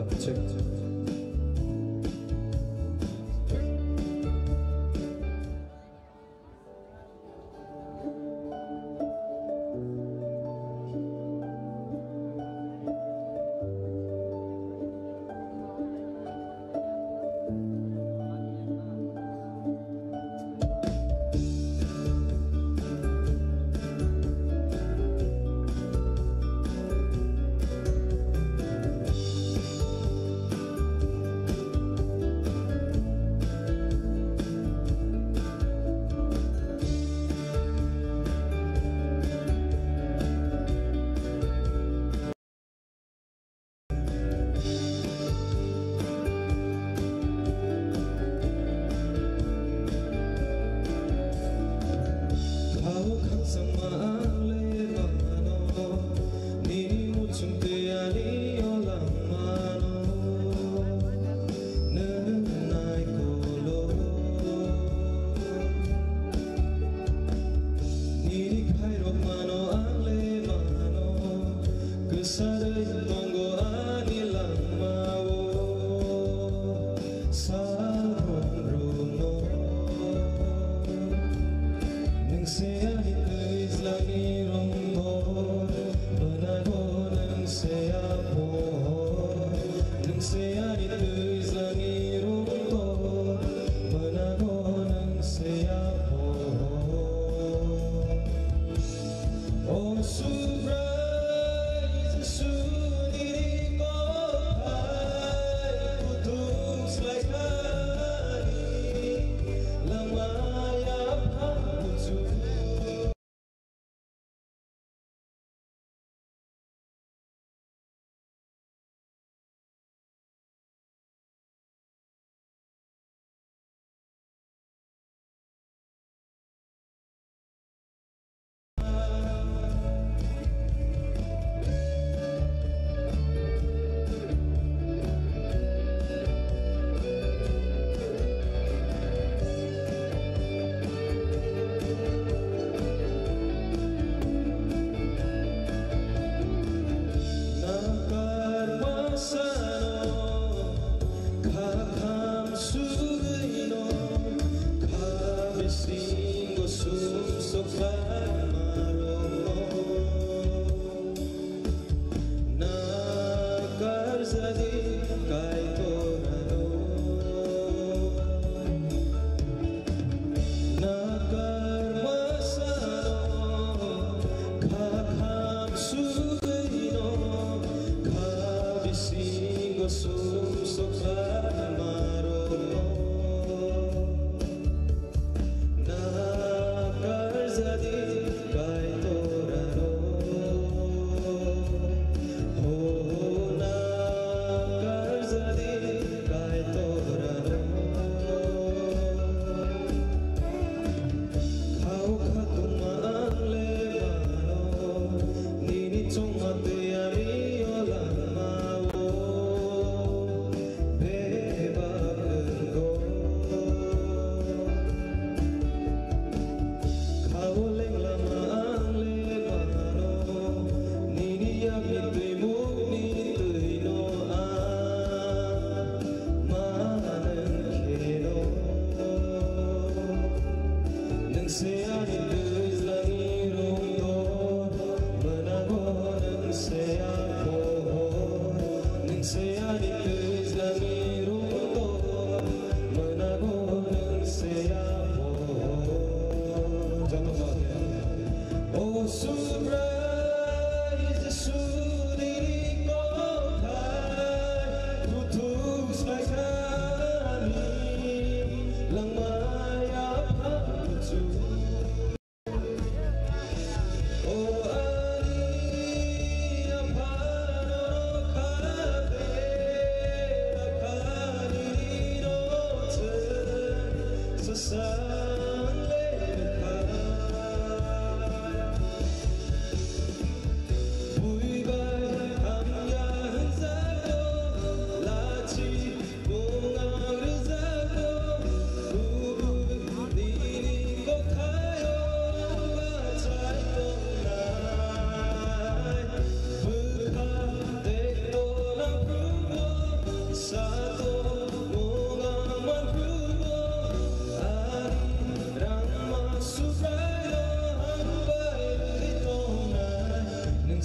protect.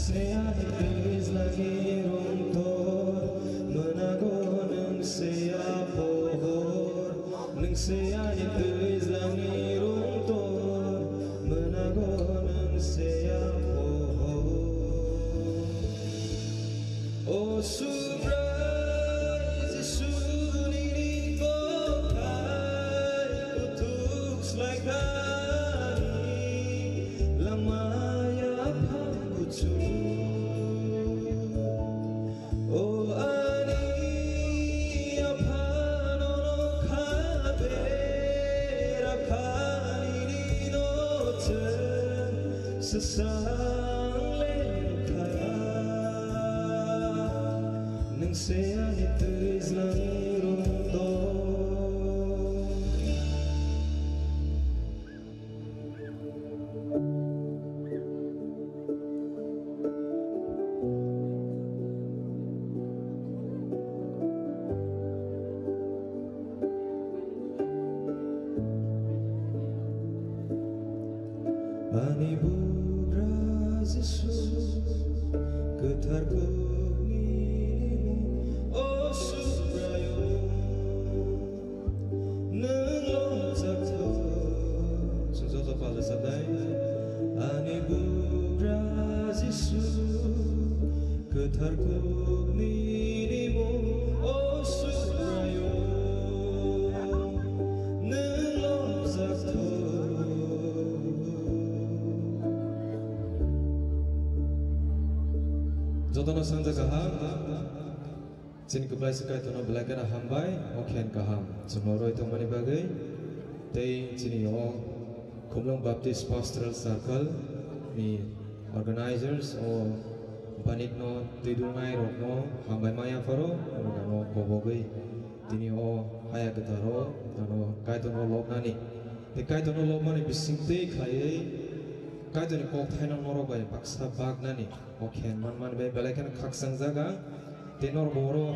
Nangseani please lagi runtor menago nangseya pohor nangseani please lagi runtor menago nangseya pohor oh surprise suni ko kai kutuks like honey lamaya pangkucu oh ani apano no kabera kani no chen sesang lekaya nang saya itu Islam Ani bubras Yesus getarku ini oh subrayo nang zakto sungso pala sadai ani bubras Yesus getarku ini oh subrayo nang zakto Jodoh sangja kaham, sini keplai sekai tono belajar hambai, okian kaham. Semua itu mana bagai, tei sini Kumlong Baptist Pastoral Circle, ni organizers banitno tidungai rokno hambai maya faro, organo kobogai, tini haya ketaro, kai tono lop nani, te kai tono lop mani bisingte khai. Kaito ni kok thai nang noro bai paksa bag nani okhen man bai belakan khaksang jaga tenor boro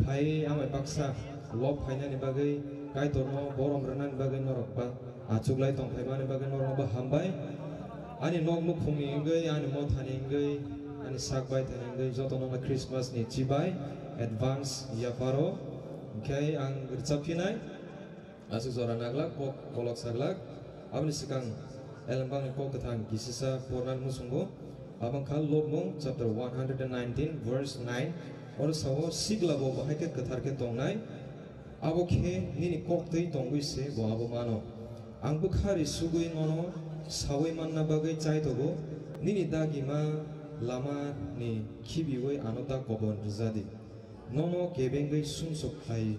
thai amai paksa lop phai nani bagai kaito no borom ranan bagai norok ba achuklai tong phai mani bagai norok ba hambai ani nok mu khumi ngai ani mo thani ngai ani sak bai thani ngai joto no Christmas ni chibai advance ya paro kai ang rchapinai asu zora nagla kok kolok saglak abni sikang Elambang ko katang gisisa pornan musungo abang khal lobmong chapter 119 verse 9 or sawo sigla bo bahai ke kathar ke tongnai abo khe nini koktei tongui se bo abo mano ang bukhari sugui ngono sawai manna bagai chai togo nini dagi ma lama ni khibiwei anota kobon rizadi nono kebengai sumsok khai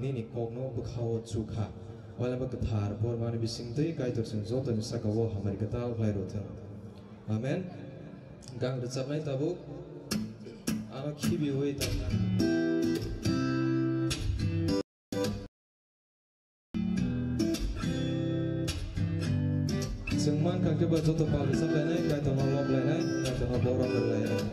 nini kokno bukhawo chukha wala magkathar por mani bisingtei kaitok sing zoto ni sakawo hamari kataw klai roten amen gang recapnai tabuk ano khibi hoi tamna sengman kakke ba zoto pal sabanai kaitok no lob lainai kaitok no borom lainai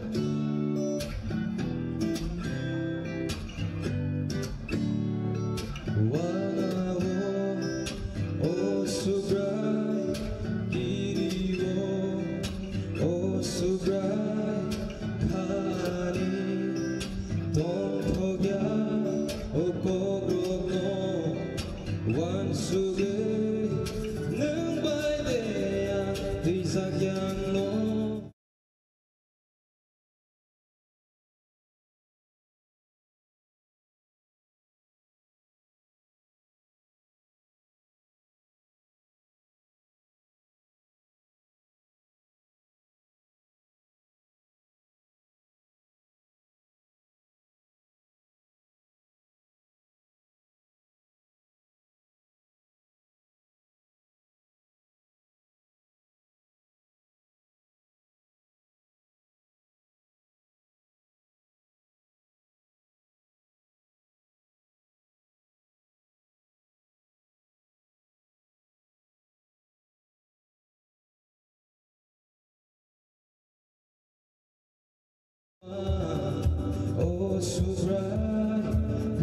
Oh, so bright,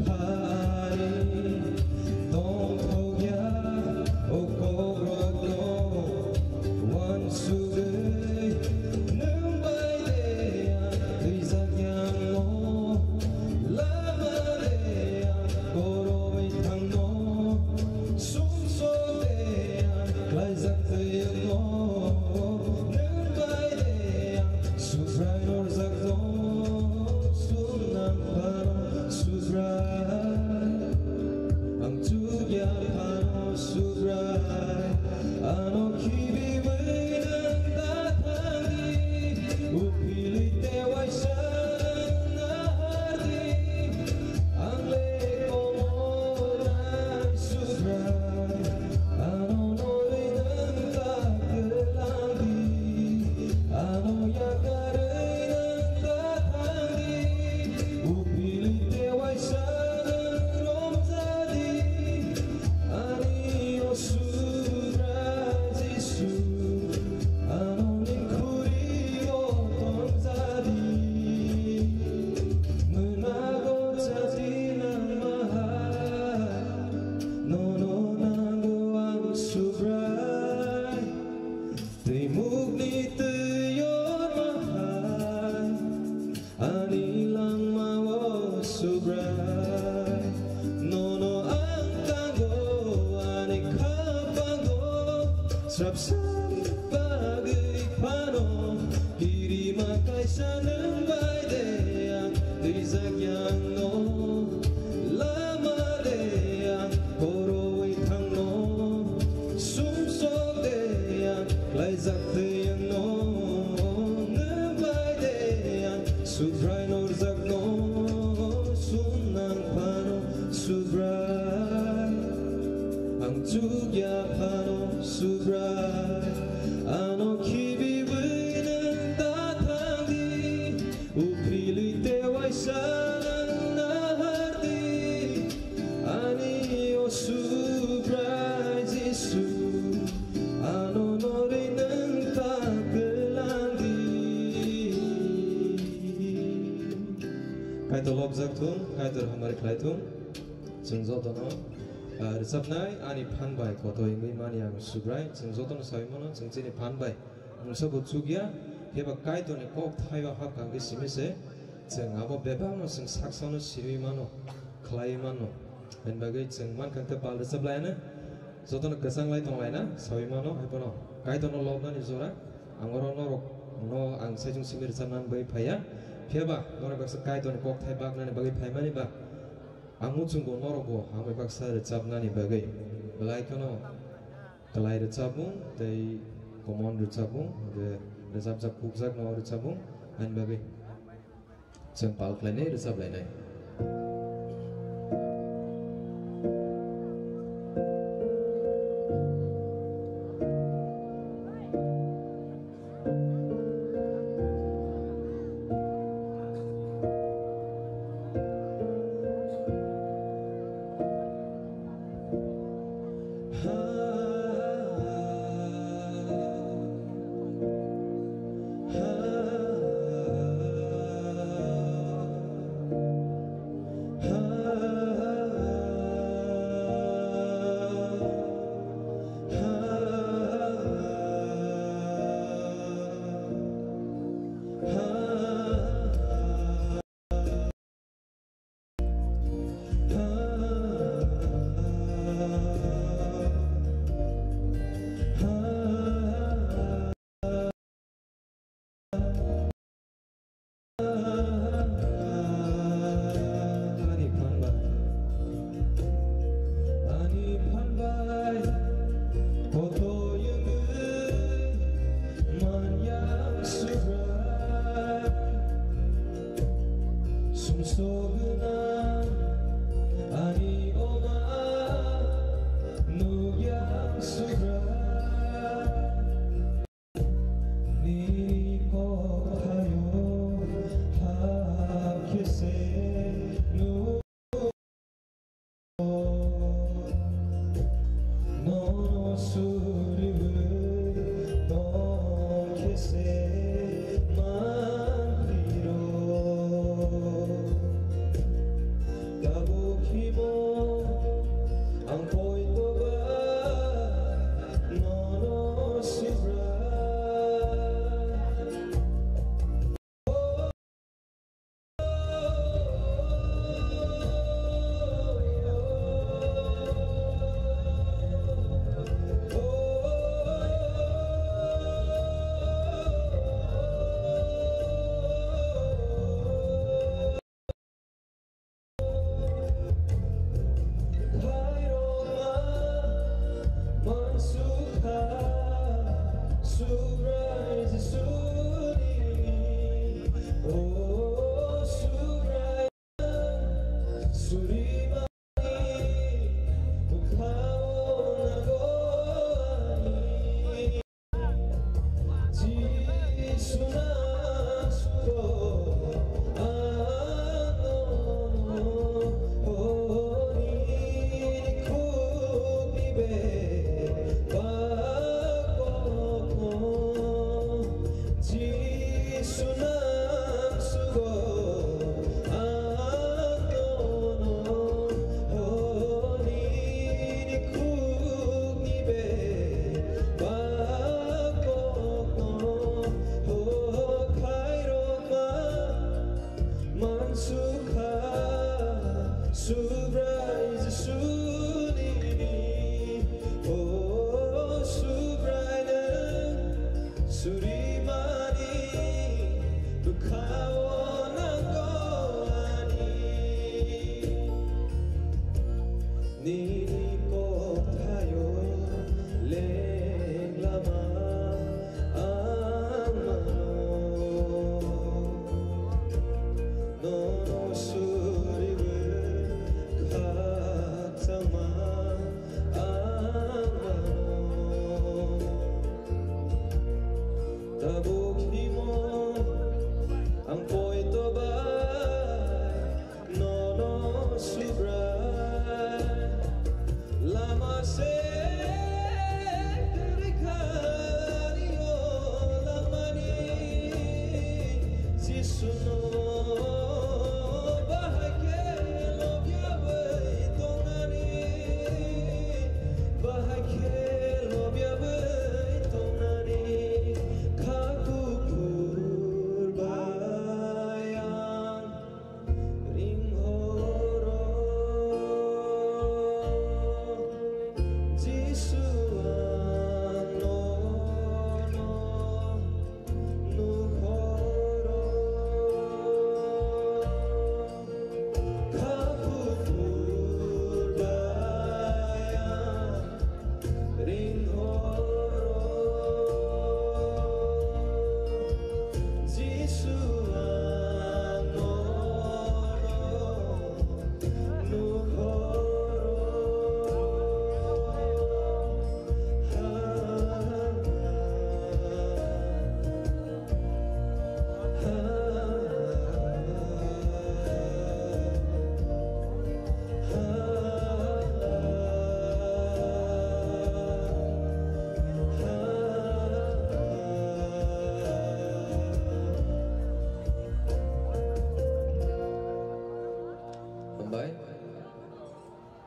high, don't forget, oh, go, one so good. mugni tuyon mahal anilang mawo subray nono ang tango ani kapango sarap sa bagay pano kiri makai sanang baidea dizagyang no lama dea koro itang no sumsog dea laizak deyang no nambay dea subray norzak no sunang pano subray ang tugya pano subray ano kibiwin ang tatangdi upili teway sanang nahardi ani o subray jisu ano noray ng tagalangdi kahit lobzak tum kahit hamari klaitum jengzotono resapnai ani panbai koto ingui mani ang subrai jengzotono saimono jengchini panbai ngsobo chugya heba kaito ni kok thaiwa hap kangge simise jeng abo bebano jeng saksono sirimano klaimano en bagai jeng man kangke pal resaplaina zotono gesang lai tonglaina saimano hepono kaito no lobna ni zora angoro norok no ang sejung simir sanan bai phaya heba nore baksa kaito ni kok thai bak nani bagai phaimani ba angmuchunggo norogo hamai baksa recapnani bagai belai kono kelai recapung tei komon recapung de recap kuksak no recapung an bagai jempal klene recap lainai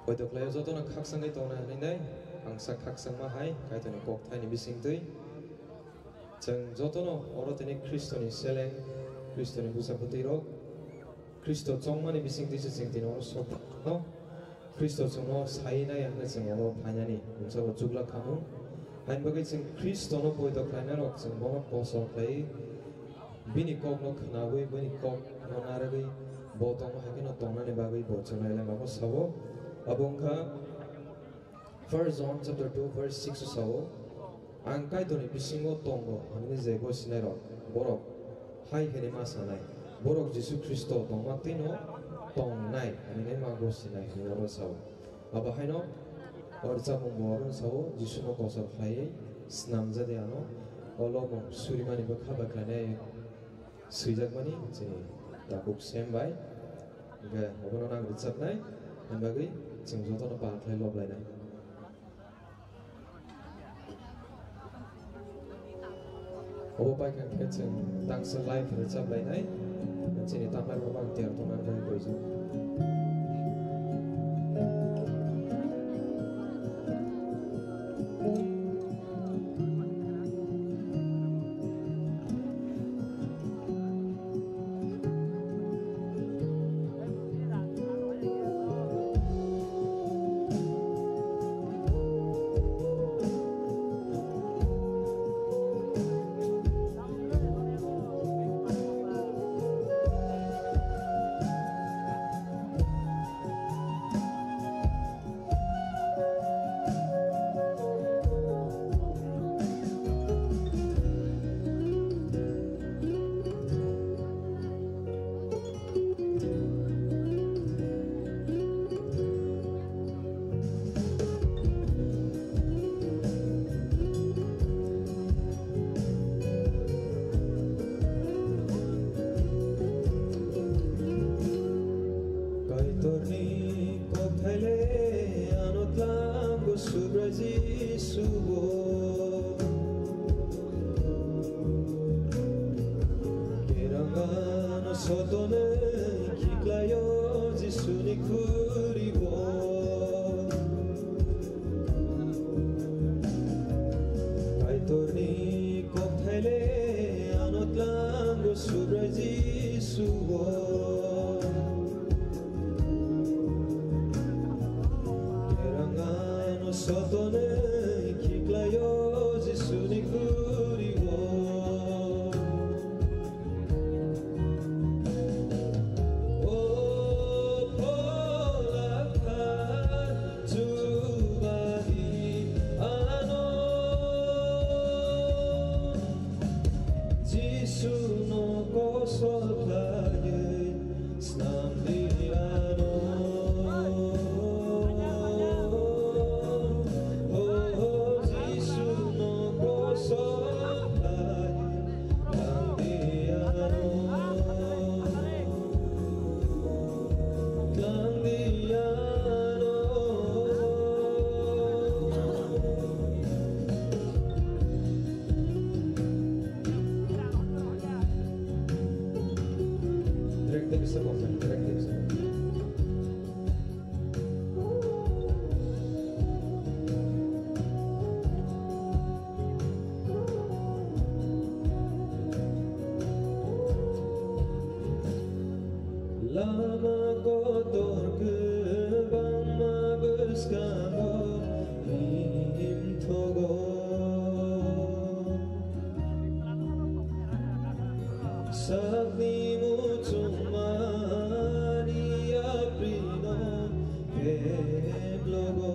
Oidoklaya jotona khaksangai tona ninai angsa khaksangma hai kaitoni kokthai bisingtui jeng jotono orotini Kristoni seleng Kristoni busapati rok Kristo chongmani bisingtui singtino sok no Kristo chongno sainai angna jeng oro phanyani unsabo jugla khamu hain bagai jeng Kristo no oidoklaya rok jeng bono posol klai bini kokno khnabui bini kok no naragui botong hakino tongnani bagai bochonai lama sabo Abongka 1 John chapter 2 verse 6 sawo angkai doni bisingo tongo ani jebo sinero borok hai hene masanai borok Jesu Kristo tongmatino tongnai ani mago sinai horo sawo aba haino orja mongoro sawo Jesu no kosor khai snamjade ano olomo surimani bakha klane suijakmani je takuk sembai ga obono nang richapnai ambagi jeng jotono paklai loblainai obo paikang keceng tangsa live richaplainai jeni tamai babang tiar tonan bai boijo Sotone kiklayo Jesu ni kurigo Lama kotor kebang mabes kanggo him togo sakni mucung Maria Prino keblogo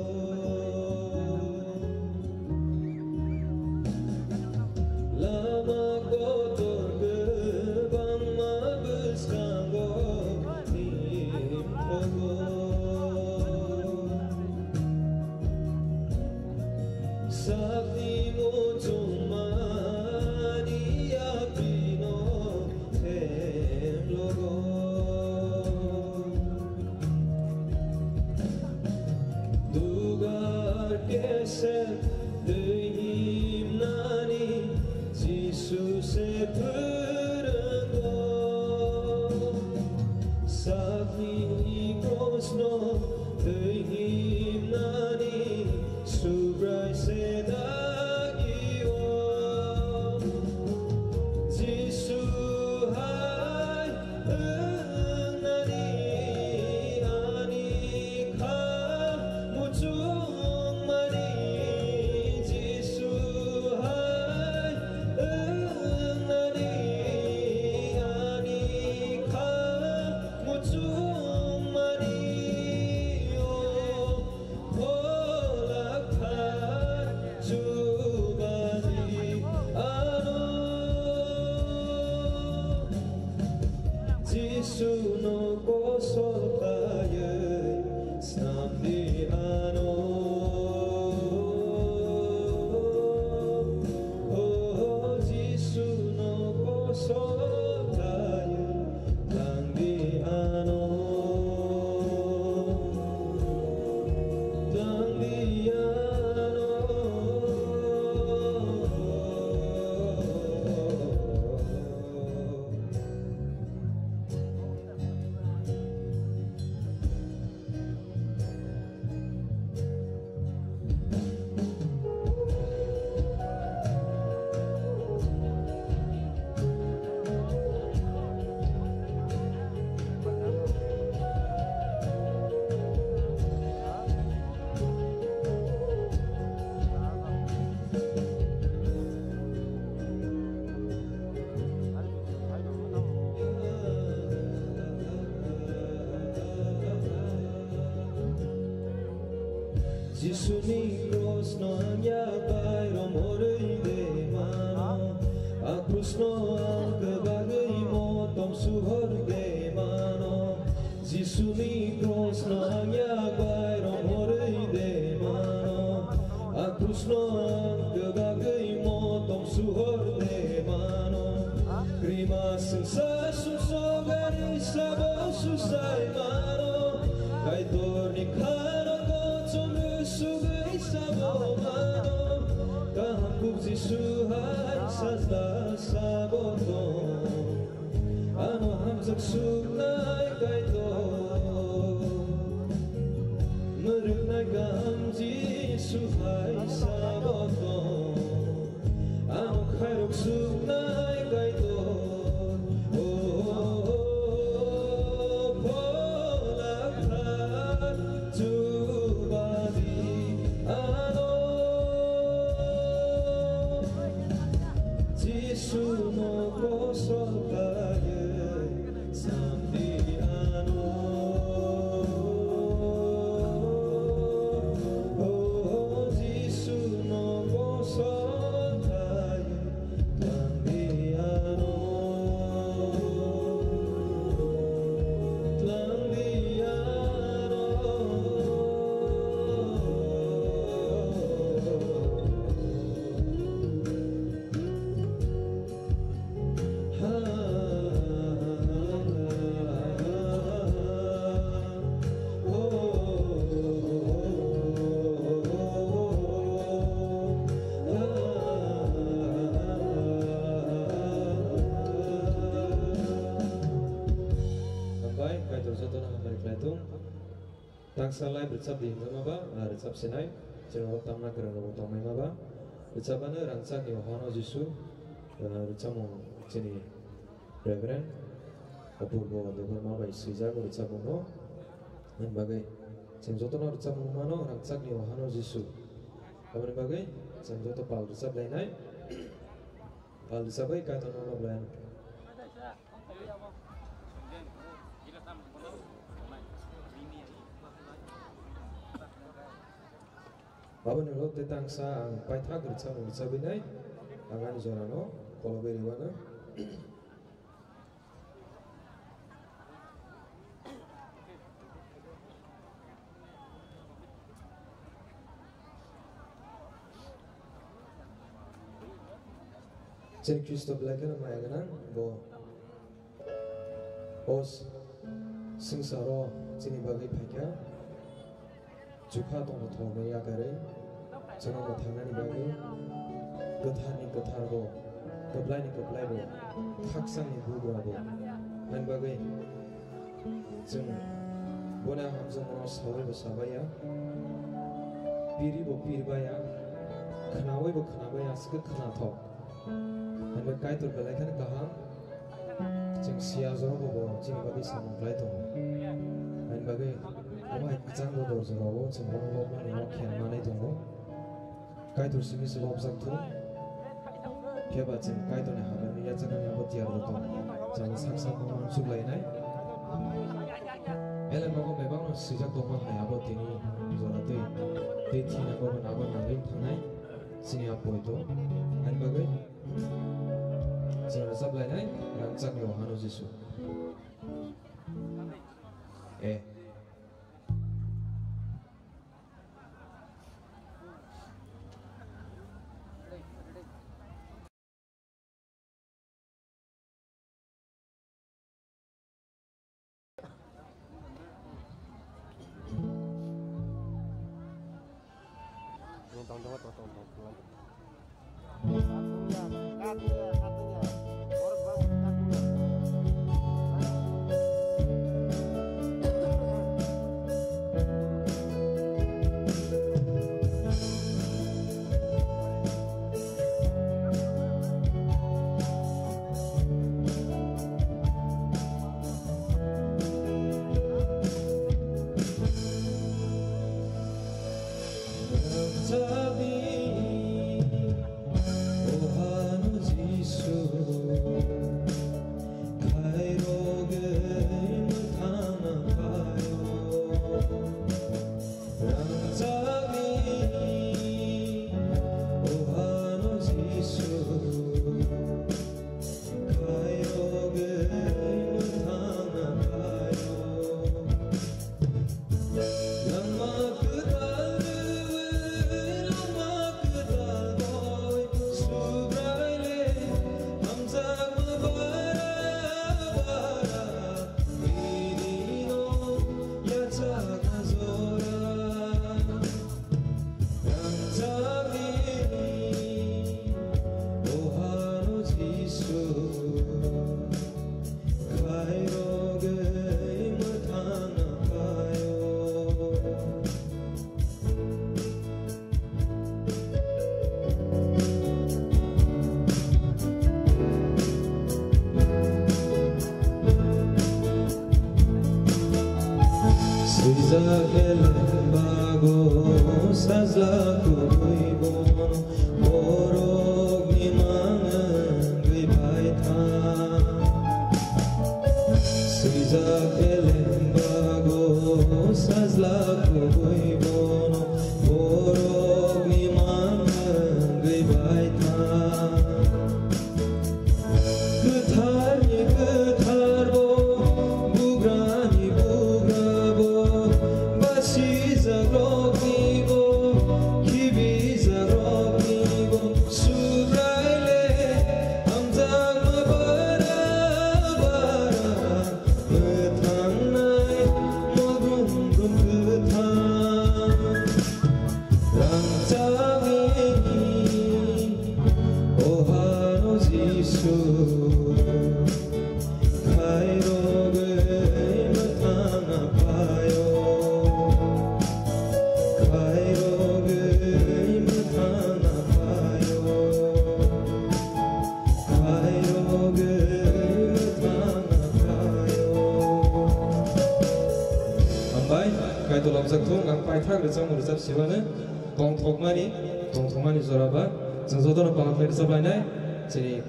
lama kotor kebang mabes kanggo sakti mucung Maria Pino Temlogo dugar keset dehim nani Jesus perenggo sakti krosno dehim nani subrai sedagiwo Jisu hai nani anika mucung mani Jisu hai nani anika mucung mani Jisu no kosol kaya snamdi ano oh Jisu no kosol kaya tangdi ano tangdi ano Jisu ni krosno nyabai romorei de mano a krosno kebagai motom suhor de mano Jisu ni krosno nyabai romorei de mano a krosno kebagai motom suhor de mano Krima sensa suso gari sabo susai mano kai torni kano sugai sabo mano kahapuk Jisu hai sazla saboto ano hamzak sugnai kaito meruknai gam Jisu hai saboto ano khairuk sugnai kaito Jisu no kosol kaya samdi ano oh Jisu no kosol kaya samdi ano Tangsalai bercap di maba, bercap senai, cenderung tamna kerana utama maba, bercapana rangsak ni hono Jisu, bercamu cini Reverend, apurbo depan maba isija bercap uno, dan bagai cenjoto na bercap umano rangsak ni hono Jisu, kapan bagai cenjoto pal bercap lainai, pal bercapai kata nama lain. Bapa nelo tentang sang paitha gerca menggerca binai, angan jorano, kalau beriwana. Jadi Kristo belajar mayangan, bo os sengsara sini bagi pakai. Juga tong tong maya kare, jangan bertangani bagi, ketar ni ketar bo, keblai bo, taksang ni bugra bo, dan bagi, jeng, bona hamzah monos sawai bersabaya, piri bo piri baya, kenawai bo kenawaya sekat kenato, dan berkait terbelakang kahang, jeng siazor bo, jeng bagi sama belai tong, dan bagi. Wah, jangan bodoh jerawo, cemburu loba nengok kian mana itu mo? Kait terus ini sebab satu, dia baca kait tu nih hamil ni ya jangan yang bertiar itu, jangan saksa pun suplai nai. Elam aku memang sejak doma hai abot ini, jadi teti nak abot nanti tanai, sini apa itu? An bagai, jangan suplai nai, rancang Yohano Yesus. Kaya tulam sakthong ang paithak rechang murjab sibane tongthokmani joraba jeng jodona pangaplai sabainai chini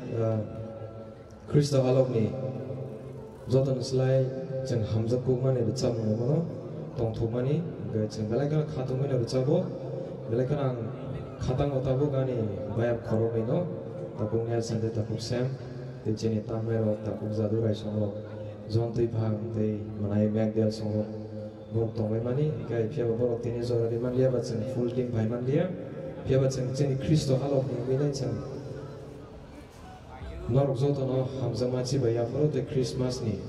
Krista halokni jodon slai jeng hamjak kukmani recham mono tongthokmani jeng belakana khatungmani rechabo belakana khatang otabo gani bayap khoromino tapung nel sande tapung sem te chini tamero tapung jadu rai songo jontui phang te manai megdel songo Bok tong mani, kaya pihak borok tini zora di man dia bacang full team by man dia, pihak bacang ceni Kristo halok ni mina cang. Norok zoto no hamza maci bayar paro the Christmas ni,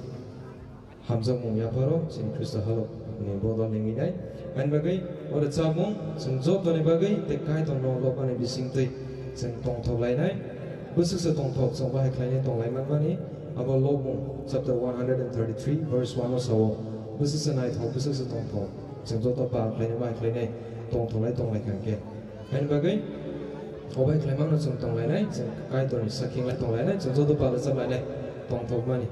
hamza mung ya paro ceni Kristo halok ni bodol ni mina. Main bagai, orang cabung, ceng zoto ni bagai, the kai tong no lopan ni bising tei, ceng tong tong lai nai, busuk se tong tong ceng bahai klainya tong lai man mani, abo lobung chapter 133 verse 1 sawo. Busi senai thong busi se tong thong jeng joto pa klai mai klai nei tong lai kan ke hain bagai obai klai mang no jeng tong lai nai jeng kai to ni saking lai tong lai nai jeng joto pa la sam lai nai tong thong mani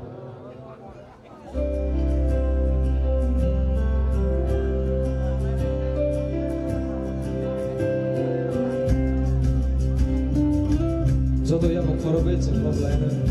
joto ya mo khorobe jeng lob lai nai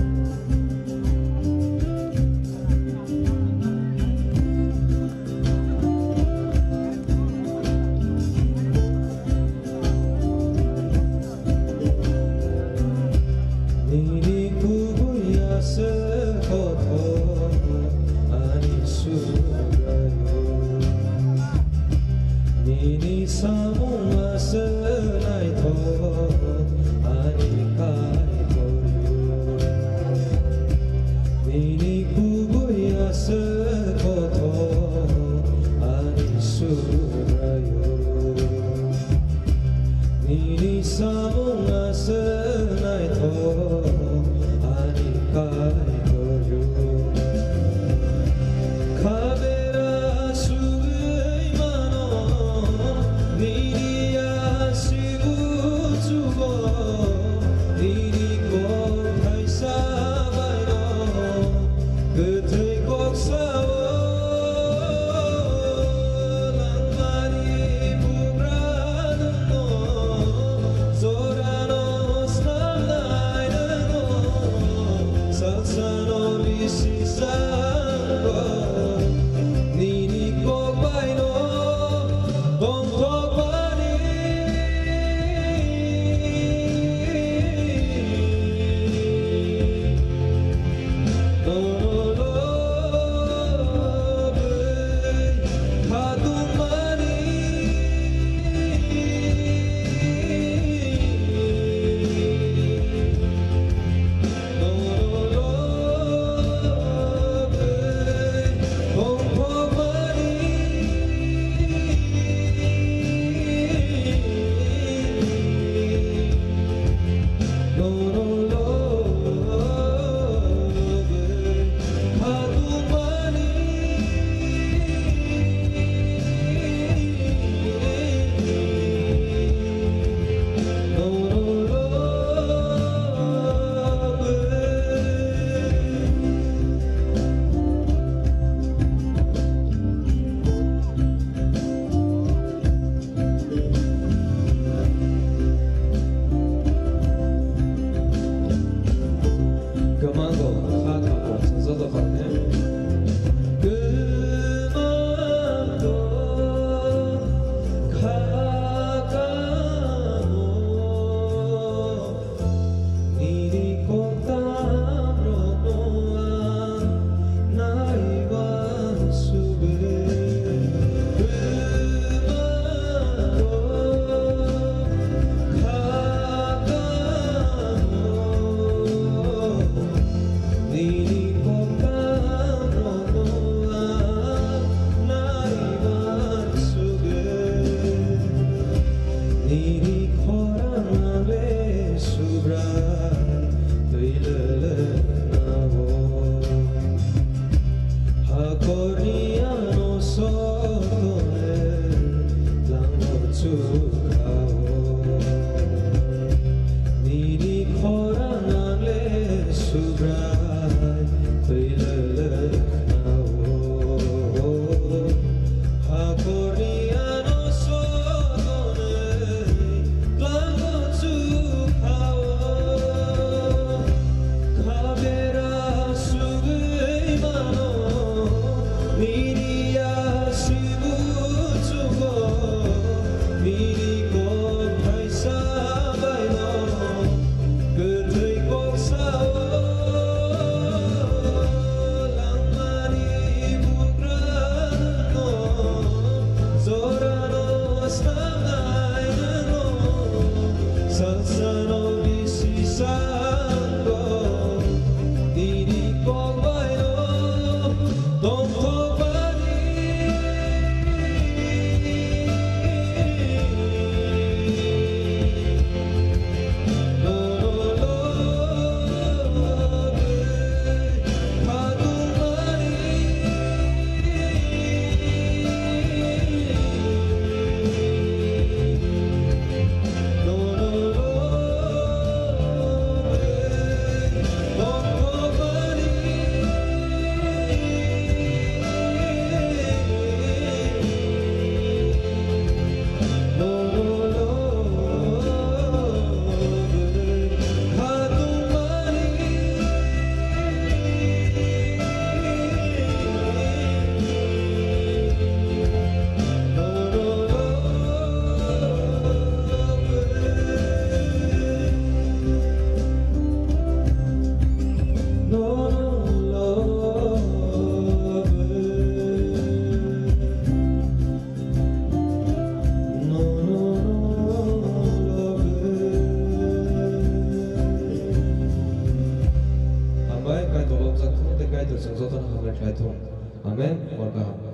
to sung joton hamle khai thong amen or kaham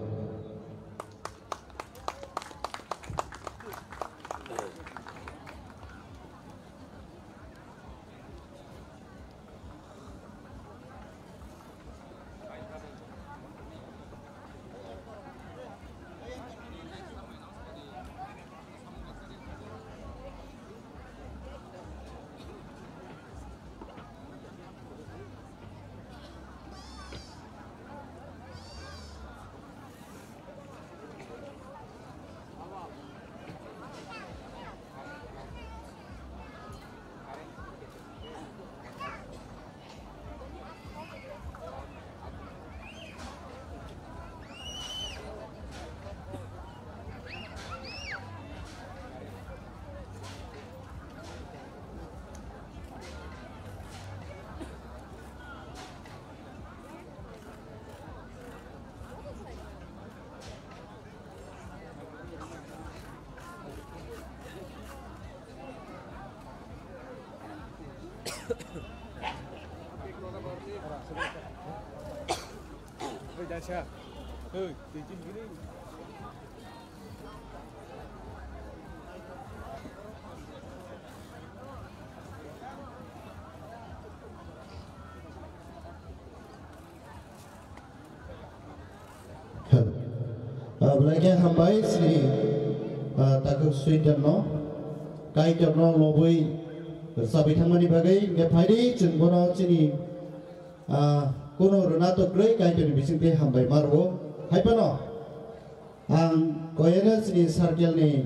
Belakang hambai sini takut suitan no, kai kerana lobui sabi thamani bagai ngepadi cengkono sini kono renato grey kai kerana bising te hambai marwo, hai pano, ang koyena sini sarjal ni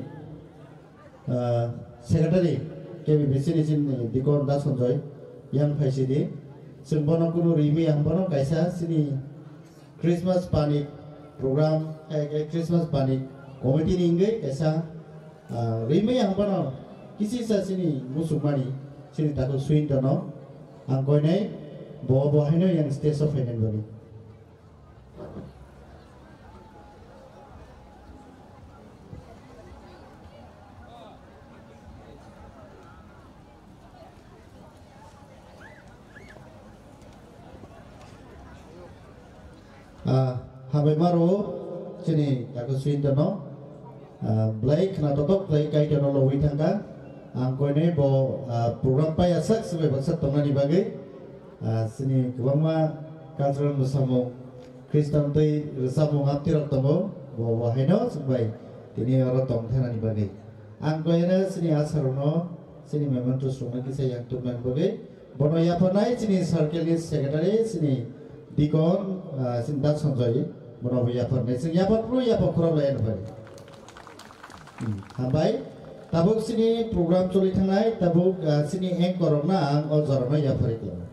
secretary kami bising sini dikon das konjoy yang faisi di, cengkono kono rimi yang pano kaisa sini Christmas panik program Christmas panik committee ni ingai ऐसा रीमे yang pernah kisi sa sini musumani sini takut swing tono angkoi nai bawa hino yang stage of hinen bagi hambai maru sini takut swing tono Blake na totok Blake kai tono lo witanga angkoi ne bo program pa yasak sebagai bangsa tongani bagai sini kebangma cultural musamu Kristen tui musamu ngapti rok tomo bo wahino sebagai ini orang tong thanani bagai angkoi ne sini asarono sini memang tu sungai kisah yang tuman bagai bono ya panai sini circle secretary sini dikon sini dak sanjoi bono ya panai sini ya pan perlu ya pan kurang lain bagai hambai tabuk sini program coli thangai tabuk sini eng korona ang ozorna ya farikla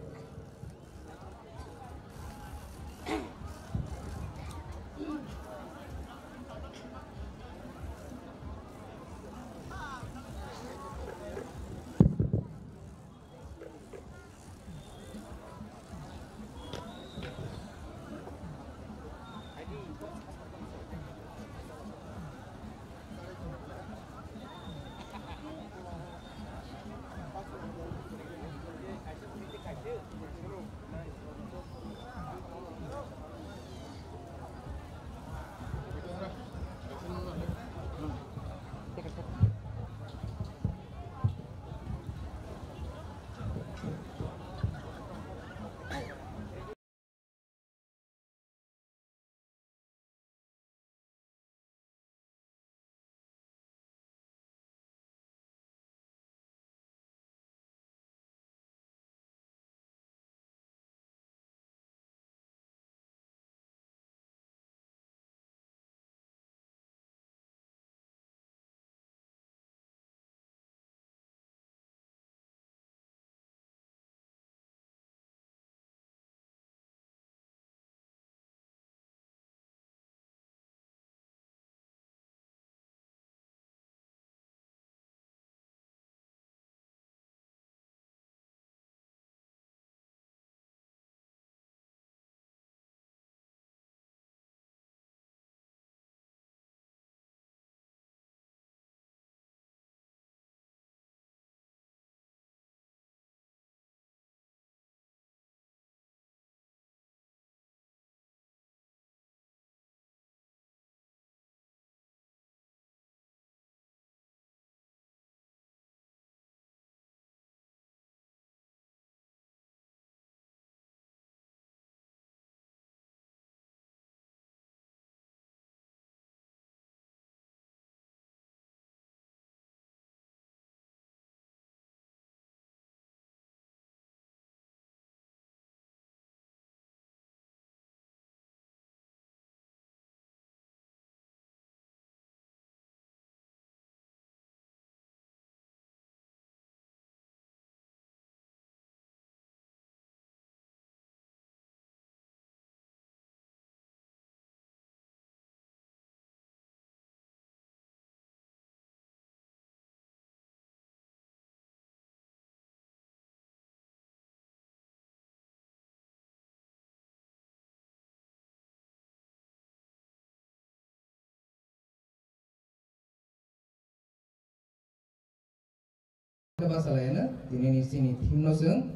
basalaya dinini sini timno seng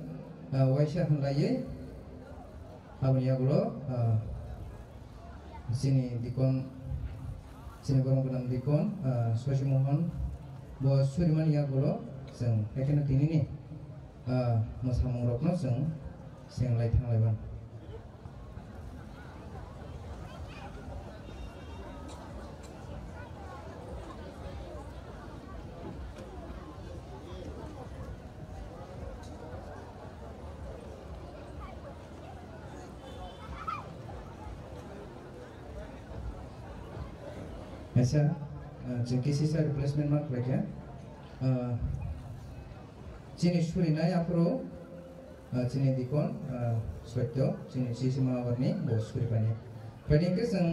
waisya hunlaye abani agulo sini dikon sini borong kenam dikon Sosi Mohon bo Suriman agulo seng ekena dinini mosamong rokno seng lai thang laiban ऐसा किसी से रिप्लेसमेंट मत रखे चीनी शुरी ना या फिर चीनी दिकोन स्वच्छो चीनी चीज़ मावरनी बहुत शुरी बने पहले के संग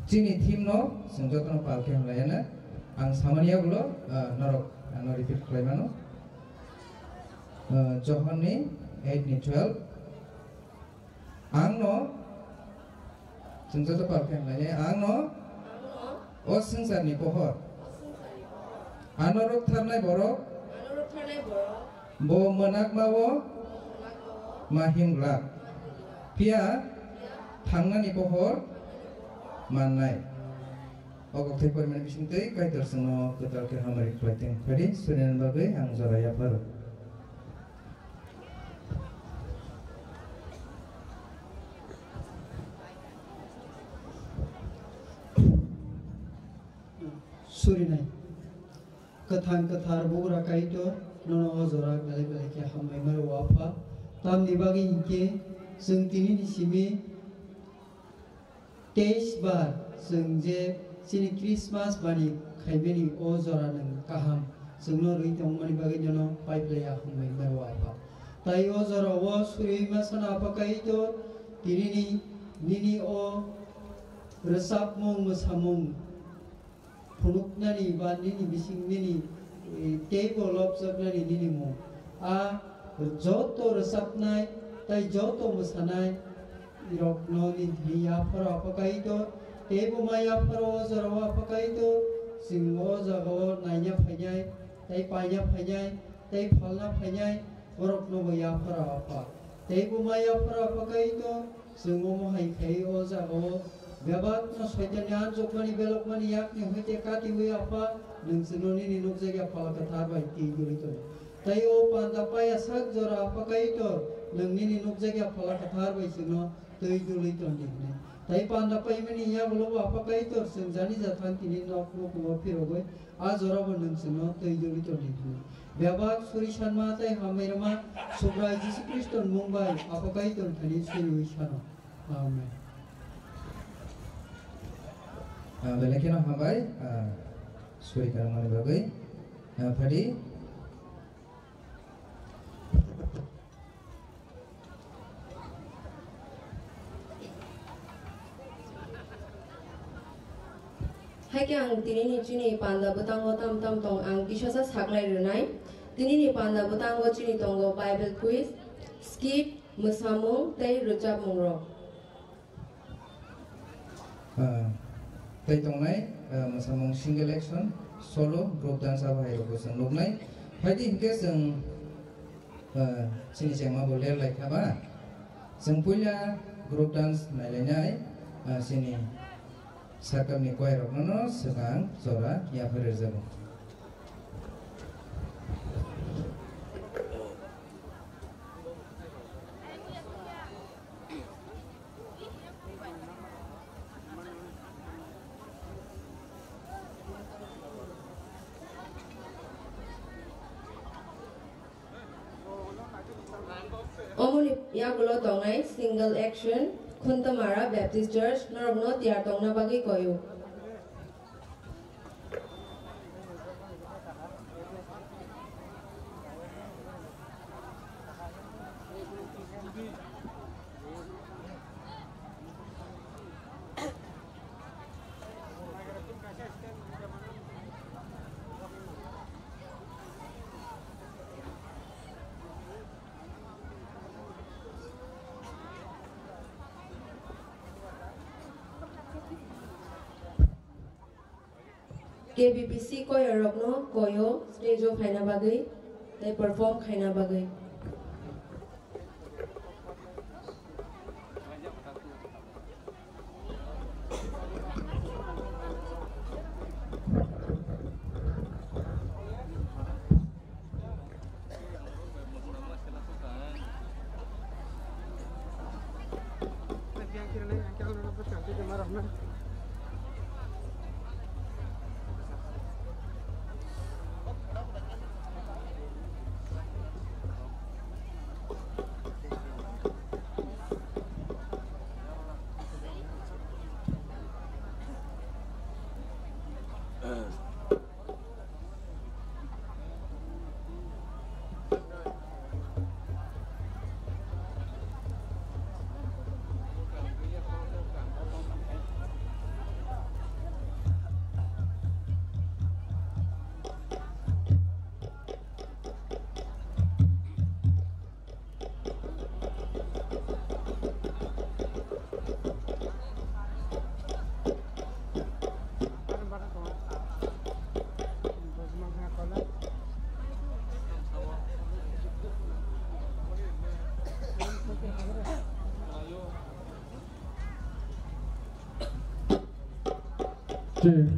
चीनी थीम नो संजोतन पालके हम लाया ना आं सामान्य गुलो नरक रिपीट करें जोहन ने 8 ni 12 angno jengjo to parken lane angno o sengsar ni pohor anorok tharnai borok bo monak mawo mahimglak pia thangani pohor mannai ogok thai pormane bisingtei kaitor sangno kotal ke hamari klaiteng phari sunen bagai ang joraya par Surinai Kathan kathar bogra kaito nono ozora gale gale ke hamai mar wafa tam ni bagi inke seng tini ni simi 23 bar seng je sini Christmas bani khaibeni ozora nang kaham seng no rui tong mani bagi nono pai playa hamai mar wafa tai ozora wo suri masana apa kaito tini ni nini o resap mong masamong Punuk nani ban nini bising nini table observe nani nini mo joto resap nai tai joto masanai irok no ni dhiya phara pakai to table maya phara zarawa pakai to singo jago nainya phanyai tai panya phanyai tai phalna phanyai borok no maya phara apa table maya phara pakai to singo mo hai khai o jago Gabat na swetanya jokmani belokmani yakni hoite kati hui apa nungsunoni ni nukjagi apa kathar bai ti gurito tayo panda paya sak jora apa kaito nungni ni nukjagi apa kathar bai sino tei gurito ni tai panda pai meni ya bolo apa kaito senjani jathan tini nok nok mo pirogoi a jora bo nungsuno tei gurito ni Gabat surishan ma tai hamirma subrai Jesus Kriston Mumbai apa kaito thani siri shano amen Belakina hambai suri karamani bagai phadi Haiki ang tinini chini panda butango tam tam tong ang kisasa saklai runai tinini panda butango chini tongo Bible quiz skip musamung tei rucap mungro tai tongnai masamong single action solo group dance aba hai ko sang lognai phadi hingke sang chini chema boler lai khaba sang puila group dance nai sini sakam ni koi rok no sakang jora ya pharer jabo Omoni ya gulo tongai single action Khuntamara Baptist Church norogno tiar tongna bagi koyo KBPC koyo rokno koyo stage of khaina bagai tai perform khaina bagai.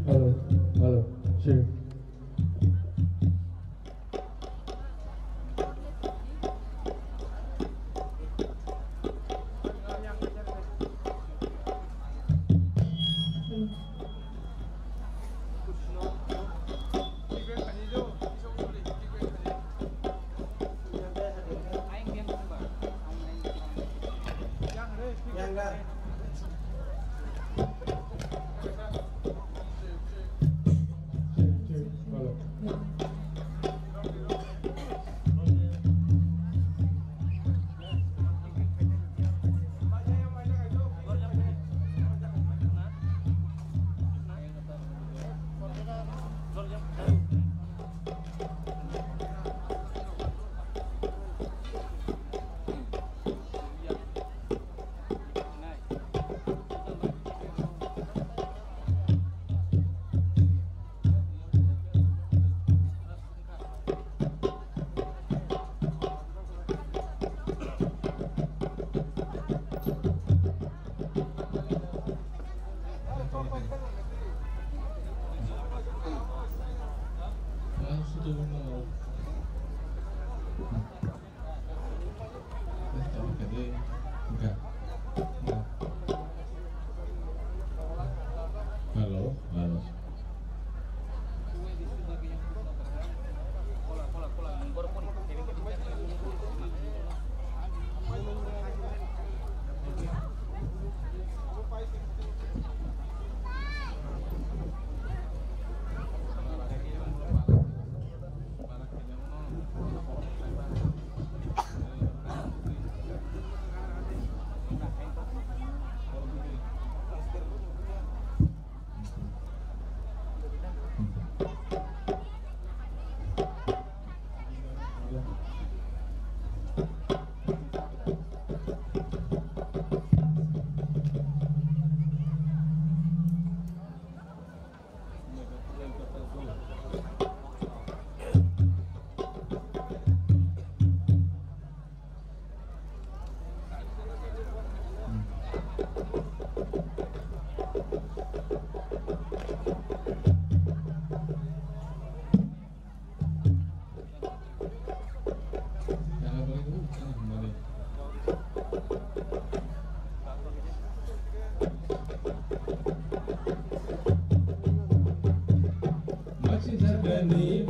Halo, halo, cek. Halo, halo.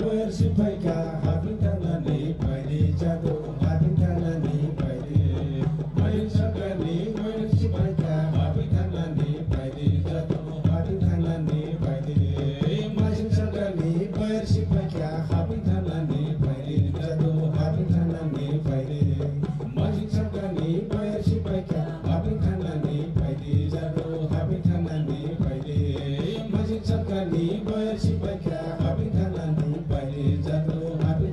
Persipaka habis kanani pai jatuh habis kanani pai main sakani persipaka habis kanani pai jatuh habis kanani pai main sakani persipaka habis kanani pai jatuh habis kanani pai main sakani persipaka habis kanani pai jatuh habis kanani pai main sakani persipaka habis kanani pai jatuh habis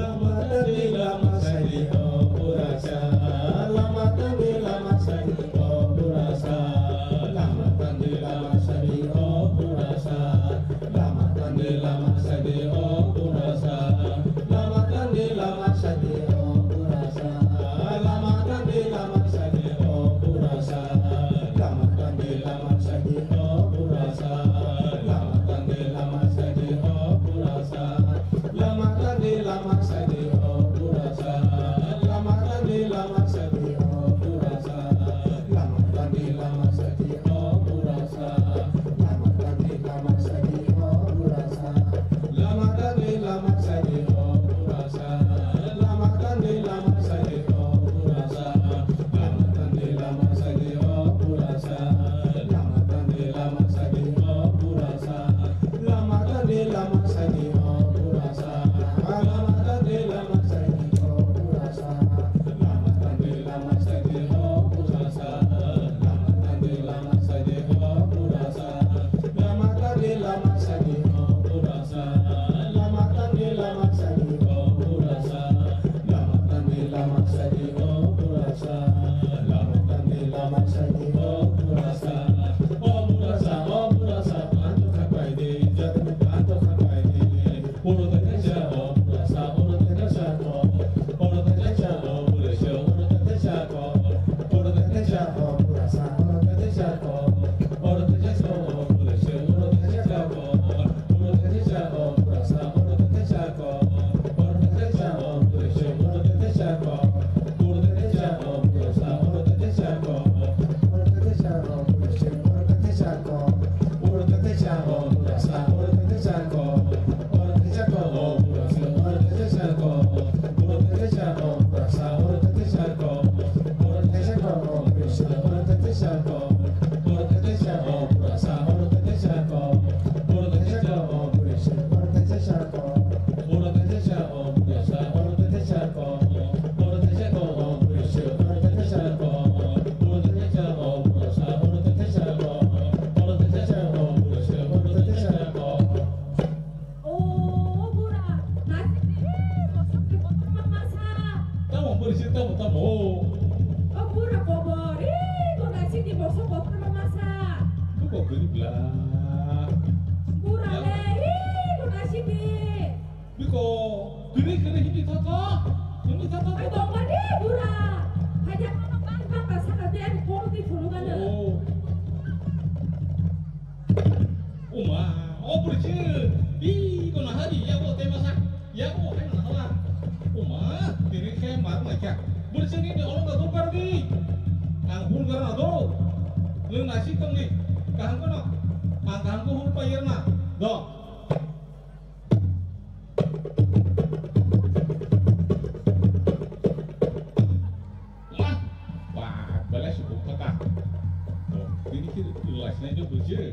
bersih tamu. Oh, pura bobor. Ih, kok nasi di bosok bosok memasak. Lu kok gini belah? Pura deh. Ih, kok nasi di. Biko, gini ini toto. Ini toto. Ay, dong ba deh, pura. Hajak bang pasak aja di kong di fulugan na. Oh. Uma, oh bersih. Ih, kok nah hari ya kok teh masak. Ya kok kan nah lah. Uma, diri kayak mar macam. Bersih ni di orang dah tukar di. Angkun karena tu. Lu nasi kong ni. Kahang kono. Angkang ko hul payir na. Do. Wah, wah, balas suku kata. Oh, ini kita luasnya tu bersih.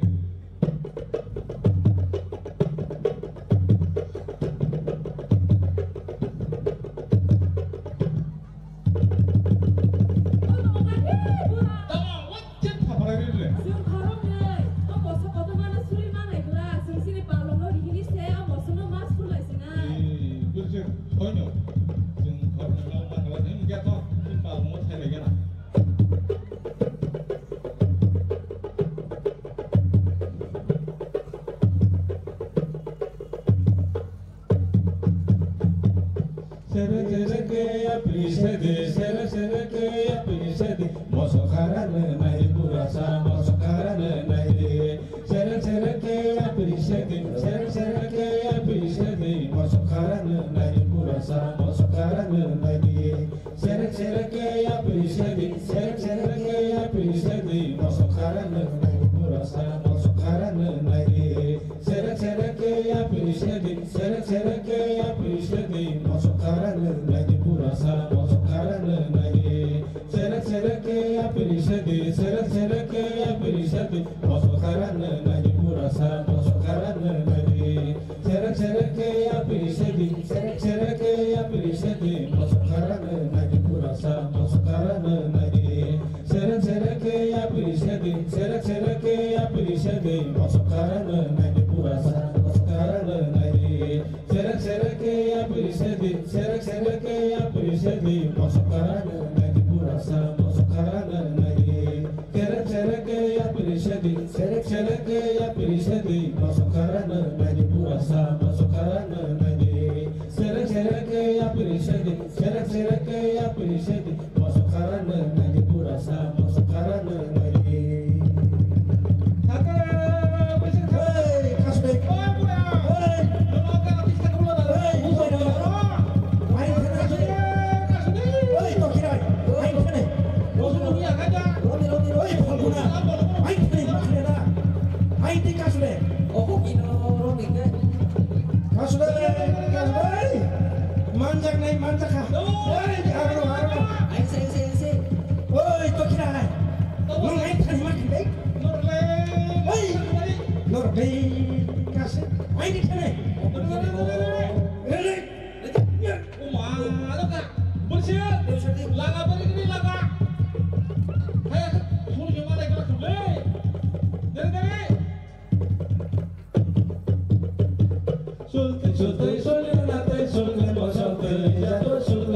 Sul,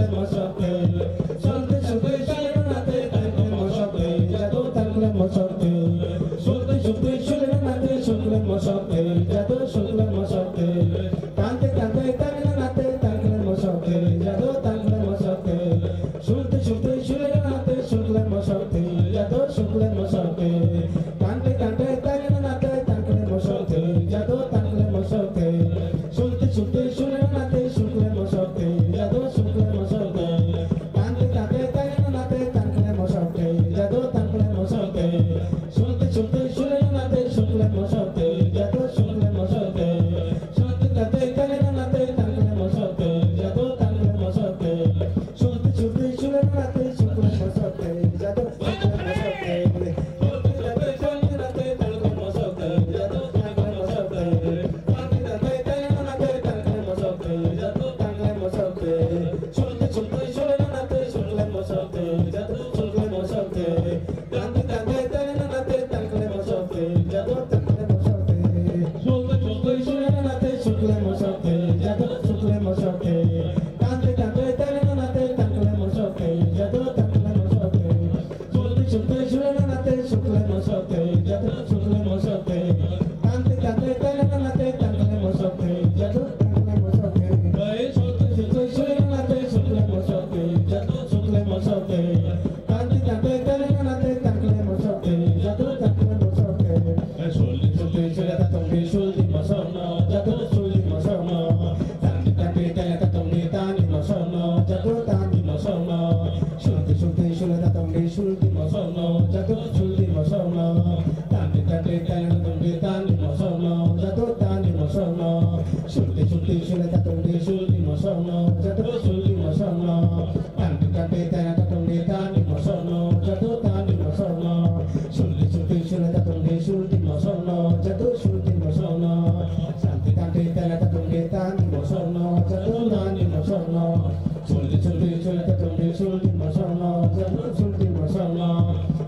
jatuh sulti masono kanti kanti tena tatung di tani masono jatuh tani masono sulti sulti sulti tatung di sulti masono jatuh sulti masono kanti kanti tena tatung di tani masono jatuh tani masono sulti sulti sulti tatung di sulti masono jatuh sulti masono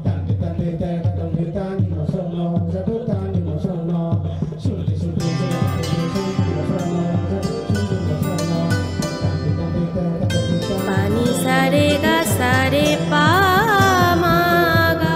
kanti kanti tena tatung di tani masono jatuh tani masono sulti sulti sulti tatung di sulti masono jatuh sulti masono kanti kanti tena tatung di tani pani sare ga sare pa ma ga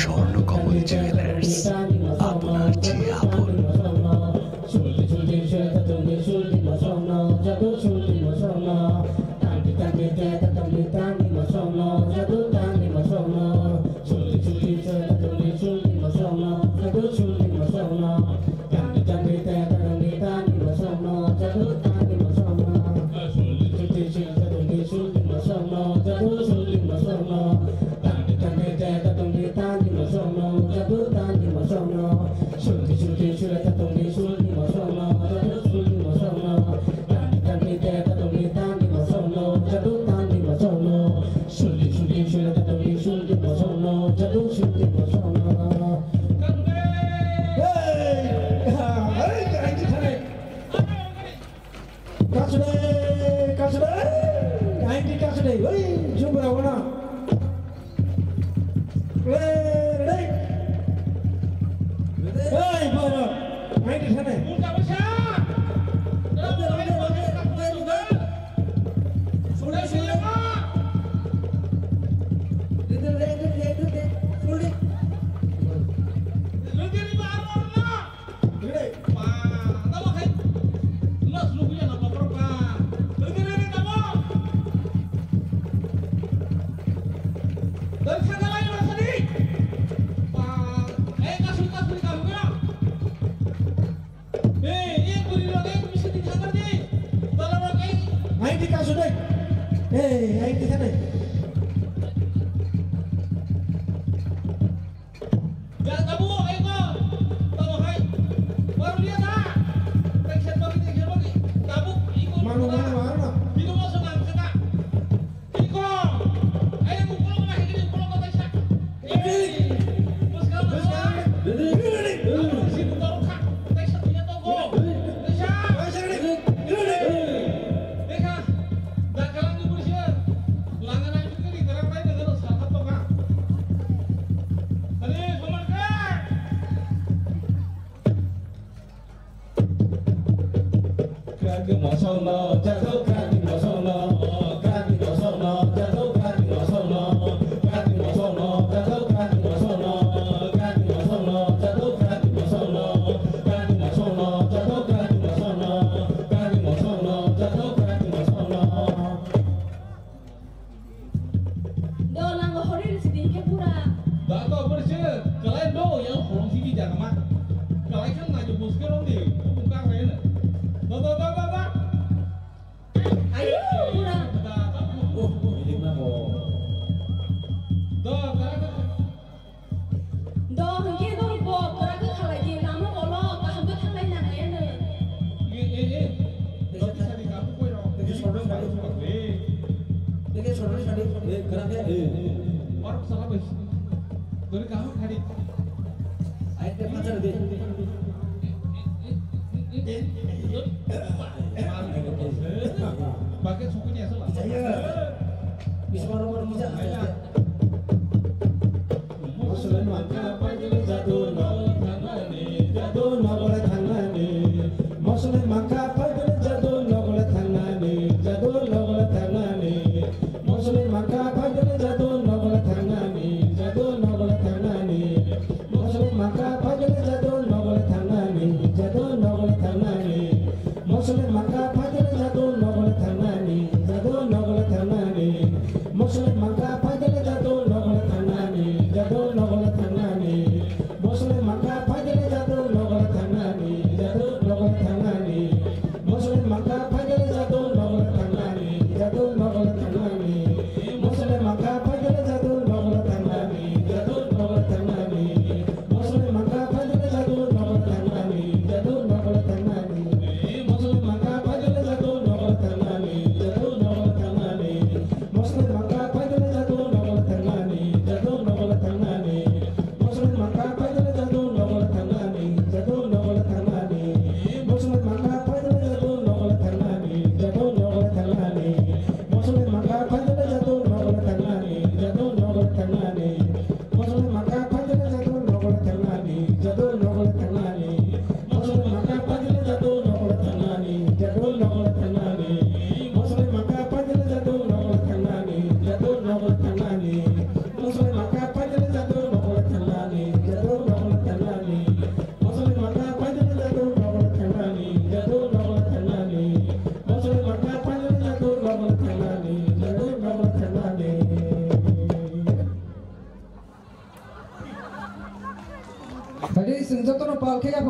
Swarnakamal jewellers আপনার চেয়ে আপন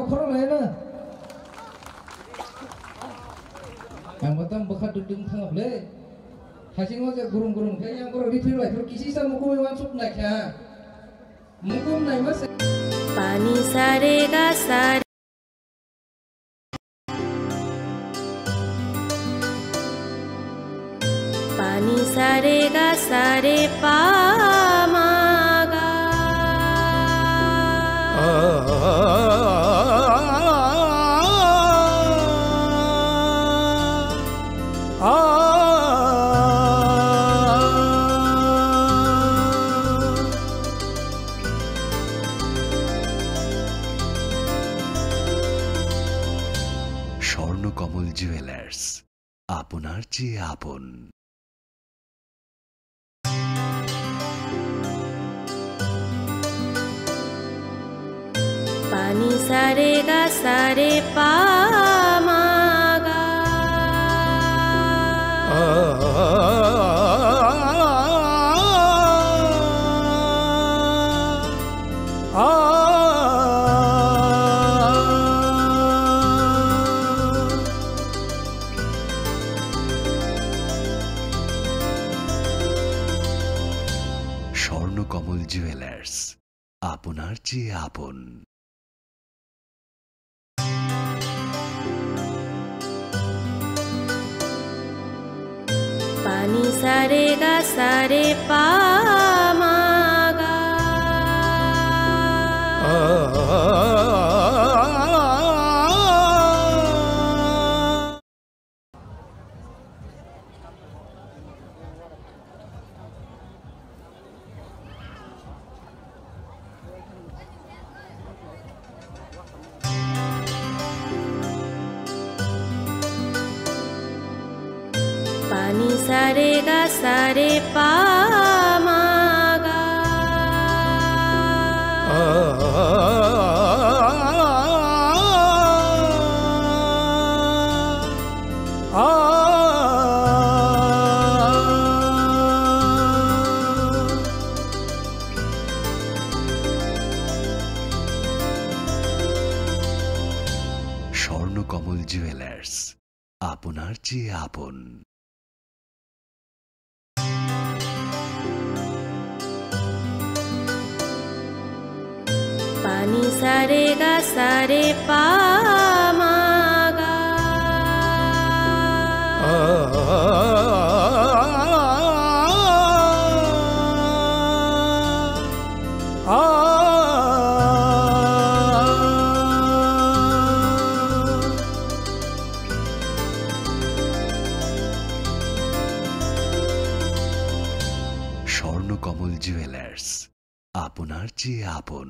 khoro lai na ang batam bakha dudung thangap le hasingo je gurum kai yang goro rithil lai kisi sa mukum wan sup na kya mukum nai mas pani sare ga sare pani sare ga sare pa ma ga Swarnakamal jewellers আপনার চেয়ে আপন pani sare ga sare pa ma ga Swarnakamal jewellers আপনার চেয়ে আপন pani sare ga sare pa ma ga pani sare ga sare pa ma ga Swarnakamal jewellers আপনার চেয়ে আপন pani sare ga sare pa ma ga Swarnakamal jewellers আপনার চেয়ে আপন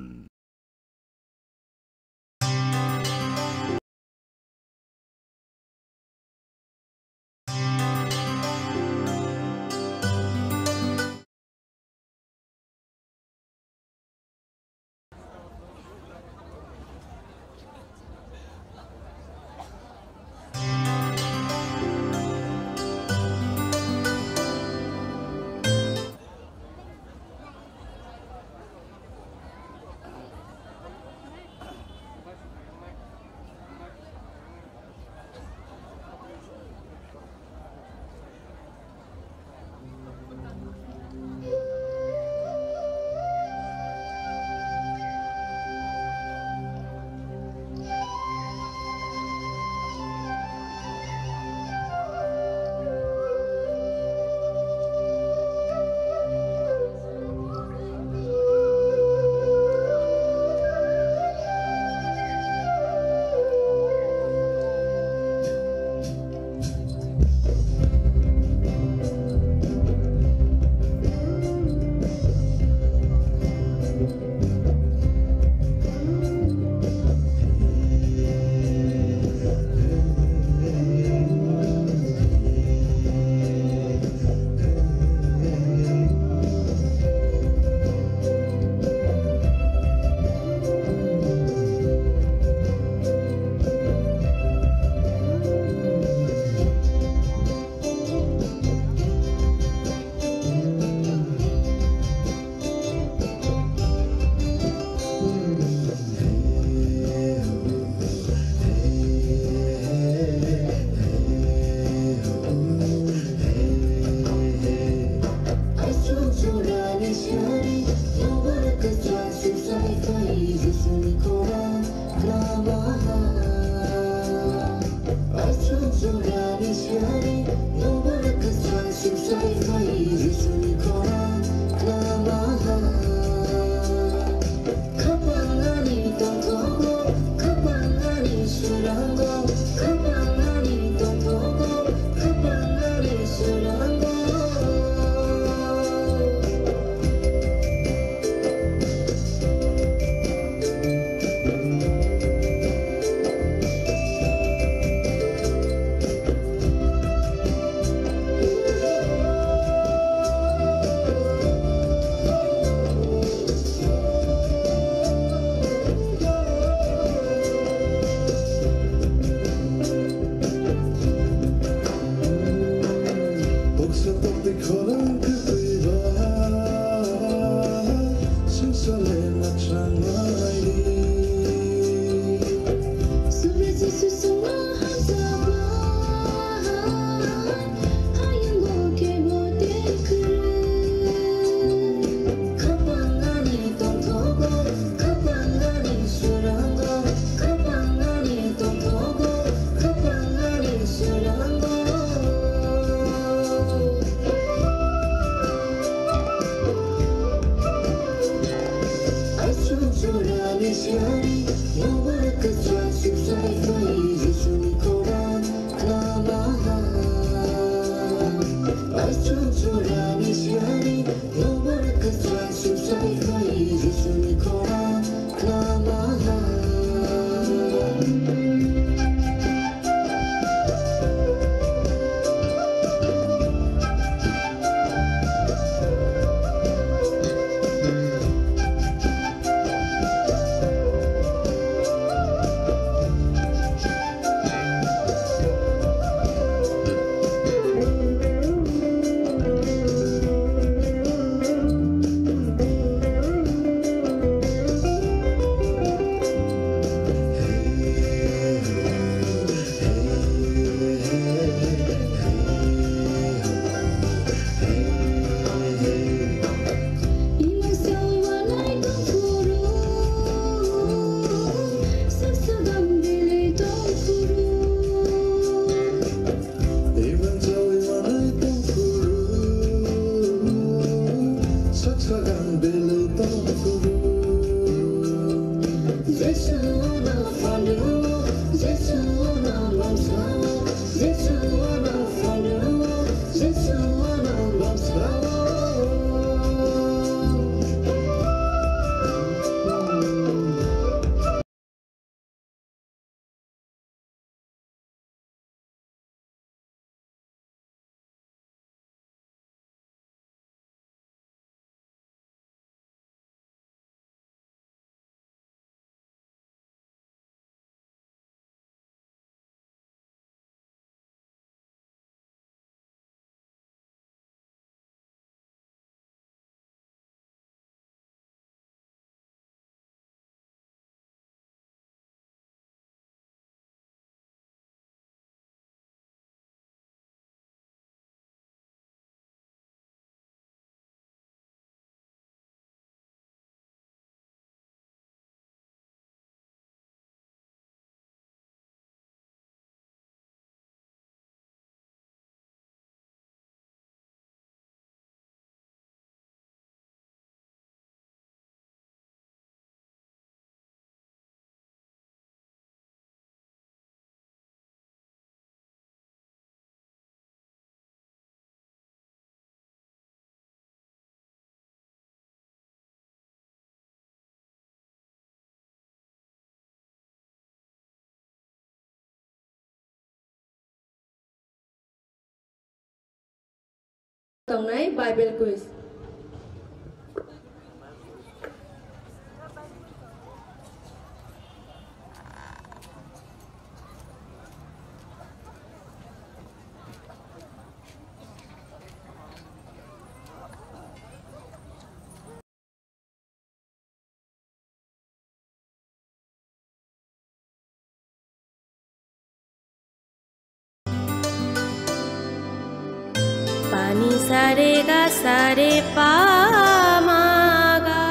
Tổng này Bible quiz. Pani sa re ga sa re pa ma ga.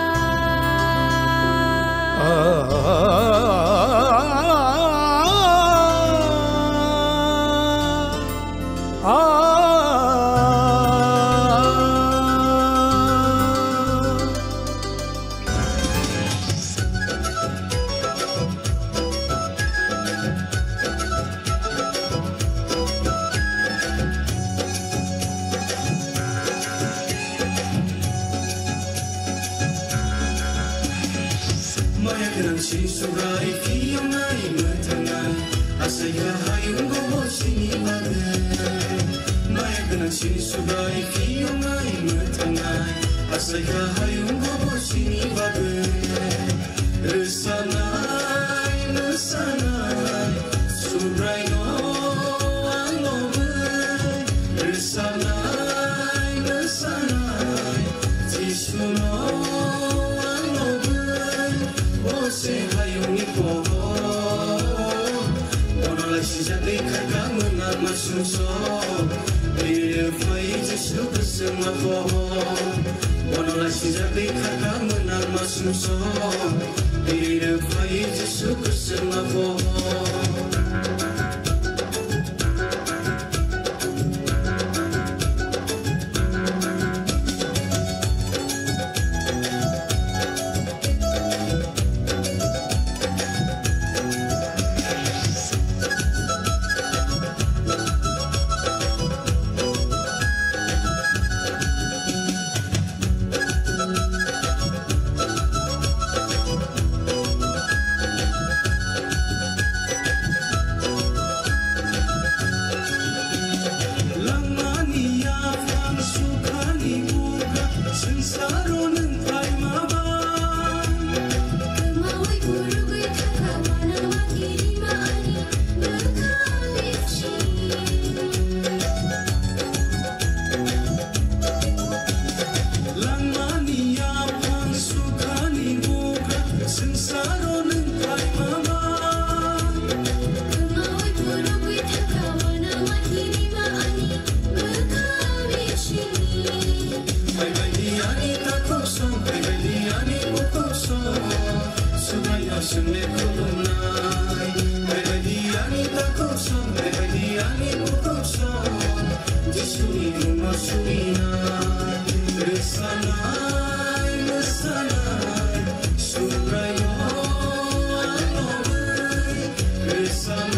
Sana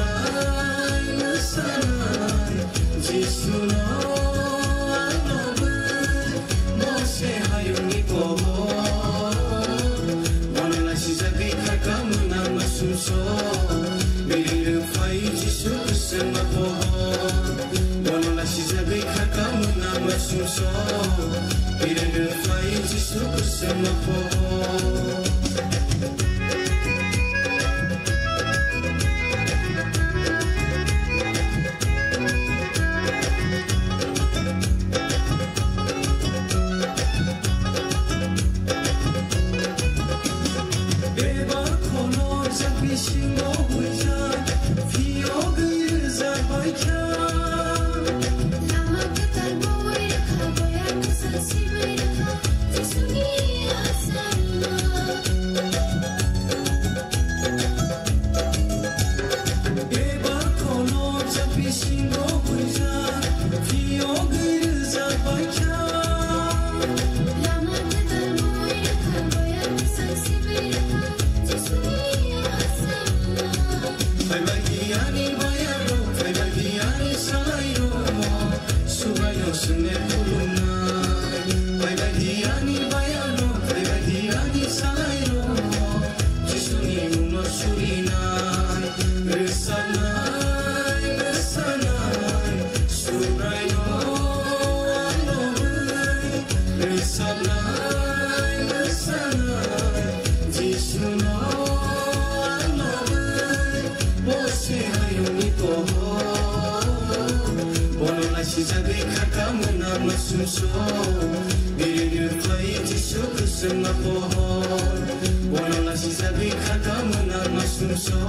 sumso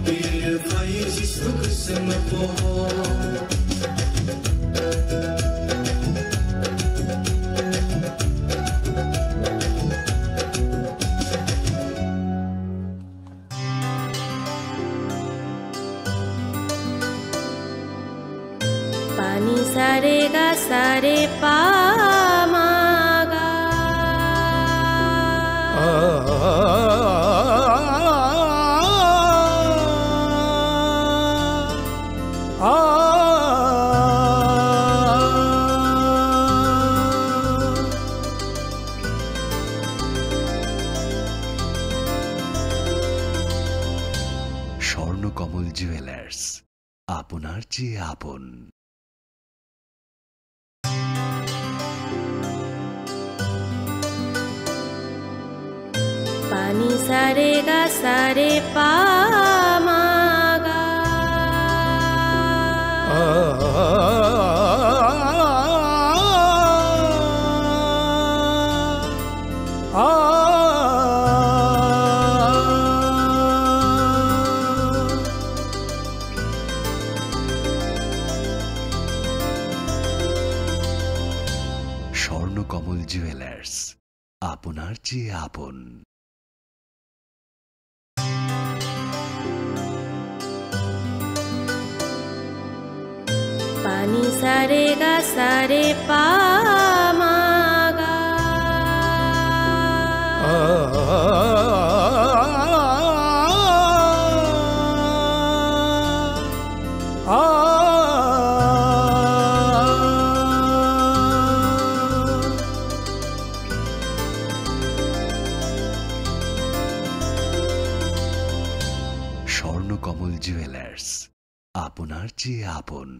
irene fai jisu kusema po Pani sare ga sare pa ma ga Swarnakamal jewellers আপনার চেয়ে আপন। Pani sare ga sare pa ma ga Swarnakamal jewellers আপনার চেয়ে আপন। Pani sare ga sare pa ma ga Swarnakamal jewellers আপনার চেয়ে আপন।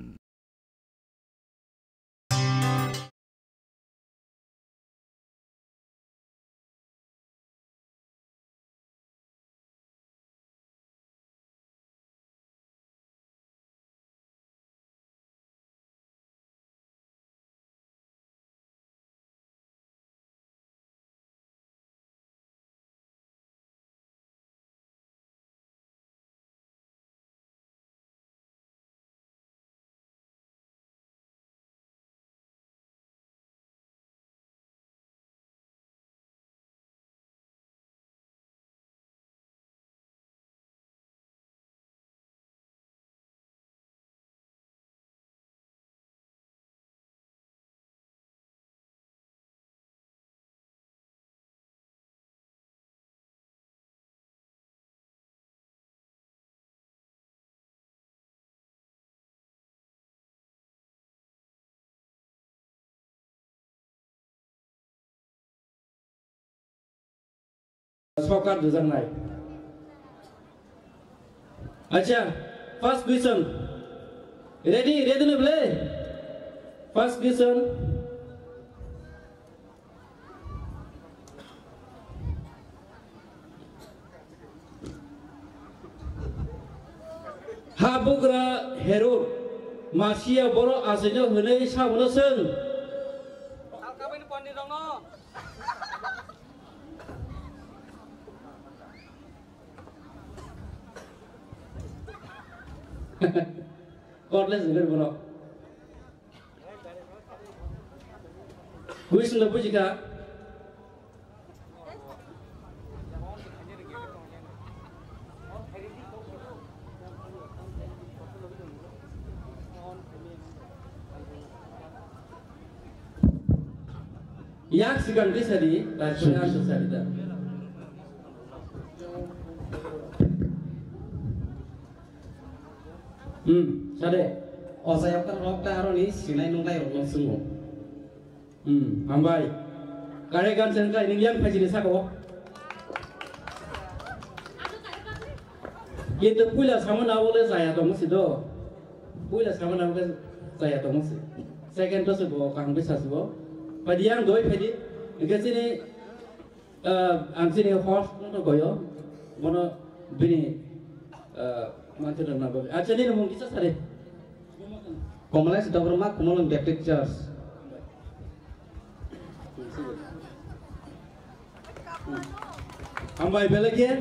Spoken doesn't like. Acha, first question. Ready to play? First question. Habugra Herur Masia Boro Asino Hune Samunosen Cordless River Bono Who is in the Bujika? Yang segan bisa di nasional sosialita. Sade. Oh saya kan rokta aroni silai nungai orang semua. Ambai. Karegan sengkai ini yang pasti disako. Itu pula sama nawale saya temu sido. Pula sama nawale saya temu si. Second tu sebuah kang bisa sebuah. Pada yang doi pedi, ke sini, sini horse tu goyo, mana bini macam mana babi. Aja ni mungkin kisah sare. Komalai sudah bermak, komalan Baptist Church. Ambai belakang,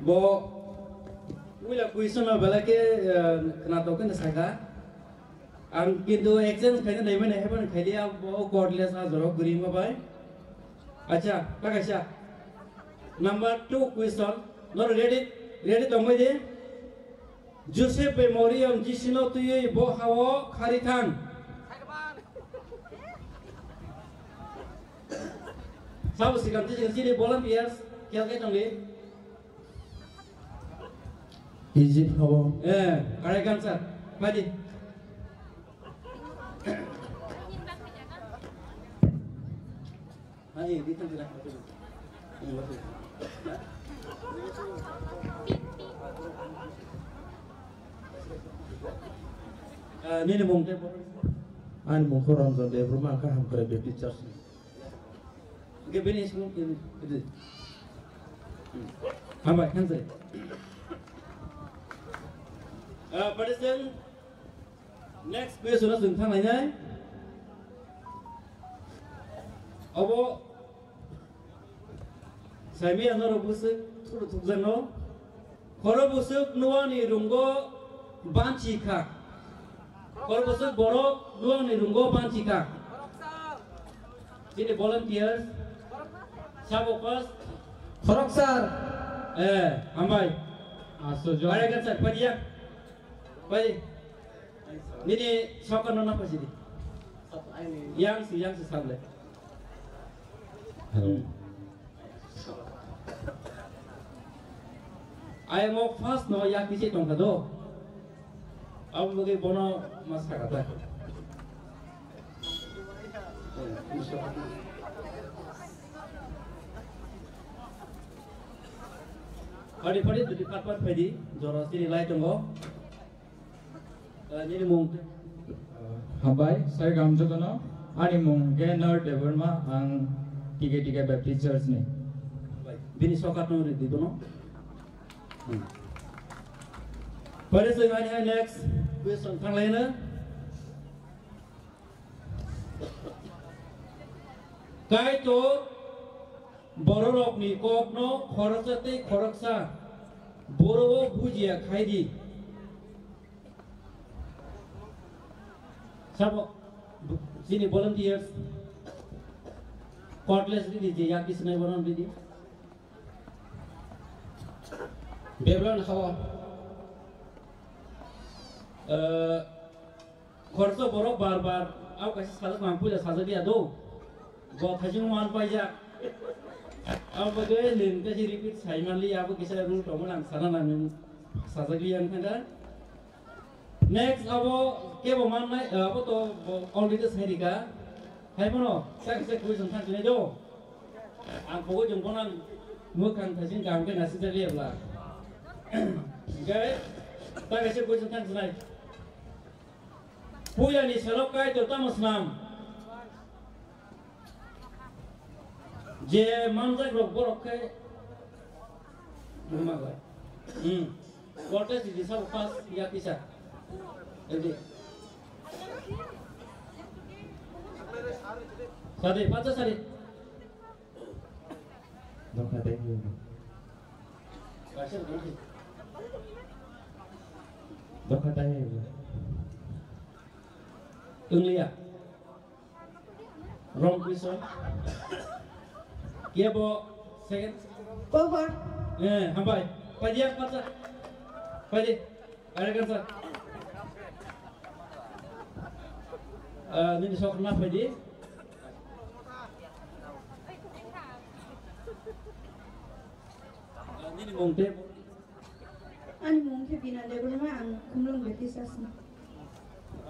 bo, wila kuisan belakang kena token sahaja. Ang kintu exchange kayaknya dari mana hebat kayaknya bawa cordless as jorok green apa? Acha, kakak Number 2 question. Not ready tunggu deh. Joseph Memorial Jisino tuye bo hawa karitan. Sabu sikanti sini volunteers kaya tunggu. Egypt hawa. Karikan sir. Mari. Ayo, kita bilang ini mungkin An mungkin orang dari rumah kah hampir Baptist Church. Gimana sih mungkin itu? Apa kan saya? Pada sen next gue sudah tentang lainnya. Abo Sami anor busuk tukzano koro busuk nuani rungo banchika koro busuk borok nuani rungo banchika jadi volunteers sabokos Koroksar ambai Asojo ada kan sir padiya padi ini sokan nona apa sih yang sesable I mau fast no ya kisi tong kado. Abu bagi bono mas kata. Padi tu dipat padi joros ini lai tunggu. Ini mungkin. Hambai saya gamjo kono. Ani mungkin nor development ang tiga Baptist Church ni. Bini sokat no di dono. Pada saat next question tang lainnya. Kai to bororok ni kokno khorosate khoroksa borowo bujia khaidi. Sabo sini volunteers cordless di yang kisah bonon di Babylon hawa khorso borok bar au kasih salah mampu dah saja dia do gua thajung wan paja au bagai lin kasih repeat saya mali aku kisah dulu tomolang sana namin saja dia kan next abo ke boman nai abo to already serika hai mono saya question than ni do ang pogo jong bonan mukan thajing kam ke nasi dia lah Guys, tak kasih question than tonight. Puya ni selok kai tu tamas nam. Je manjak rok borok kai. Rumah kai. Voltage di sa pas ya kisa. Jadi. Sari, paca sari. Dokter tengok. Pasal nanti. Dokter tengok. Tunglia. Wrong question. Kia bo second. Over. Hambai. Padi apa sah? Padi. Ada kan sah? Ini sok kenapa padi? Ini mungkin. Ani mungkin bina level mah ang kumlong betisas na.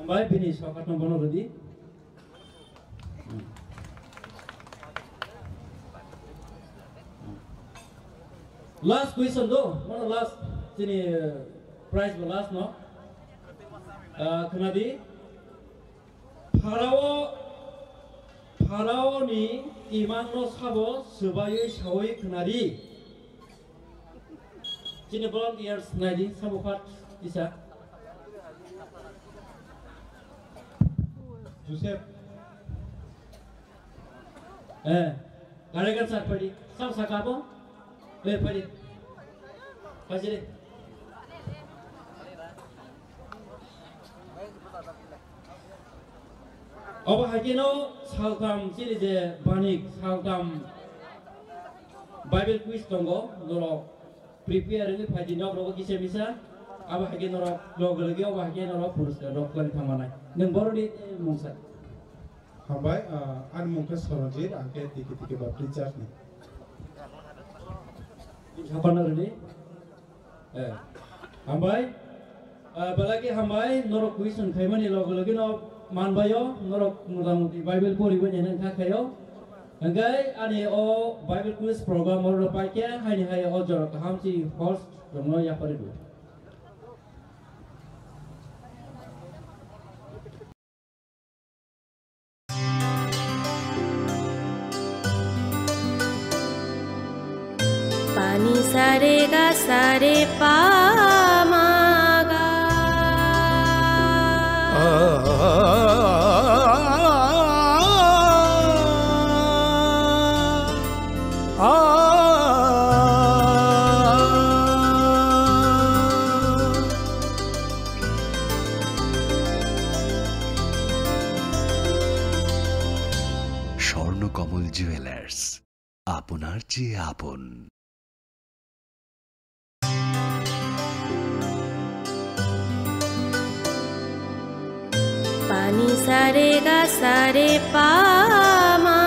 Hambai finish. Sokat nombor tadi. Last question though, mana last sini prize last no. Kenapa? Parao ni iman no sabo sebagai sawai kenari. Sini volunteers nadi sabo part bisa. Joseph. Kalian saat padi, sam sakapo? Padi. Pasir. Apa hakino saltam sini je banik saltam Bible quiz tonggo noro prepare ini padi nok rogo kisah bisa. Apa hakino logo lagi apa hakino purus rok lagi thamana. Neng baru di mungsa. Hambai an mungkas sorojir angke tiki baptizar ni. Apa nanti? Hambai, balaki hambai norok kuisun kaimani logo lagi no manbayo norok mudah-mudahan Bible puri punya nengkak kayo. Enggai ani o Bible quiz program orang pakai hai o jorok hamsi host domno ya paridu. Pani sare ga sare pa ma ga. Swarnakamal jewellers আপনার চেয়ে আপন। Pani sare ga sare pa ma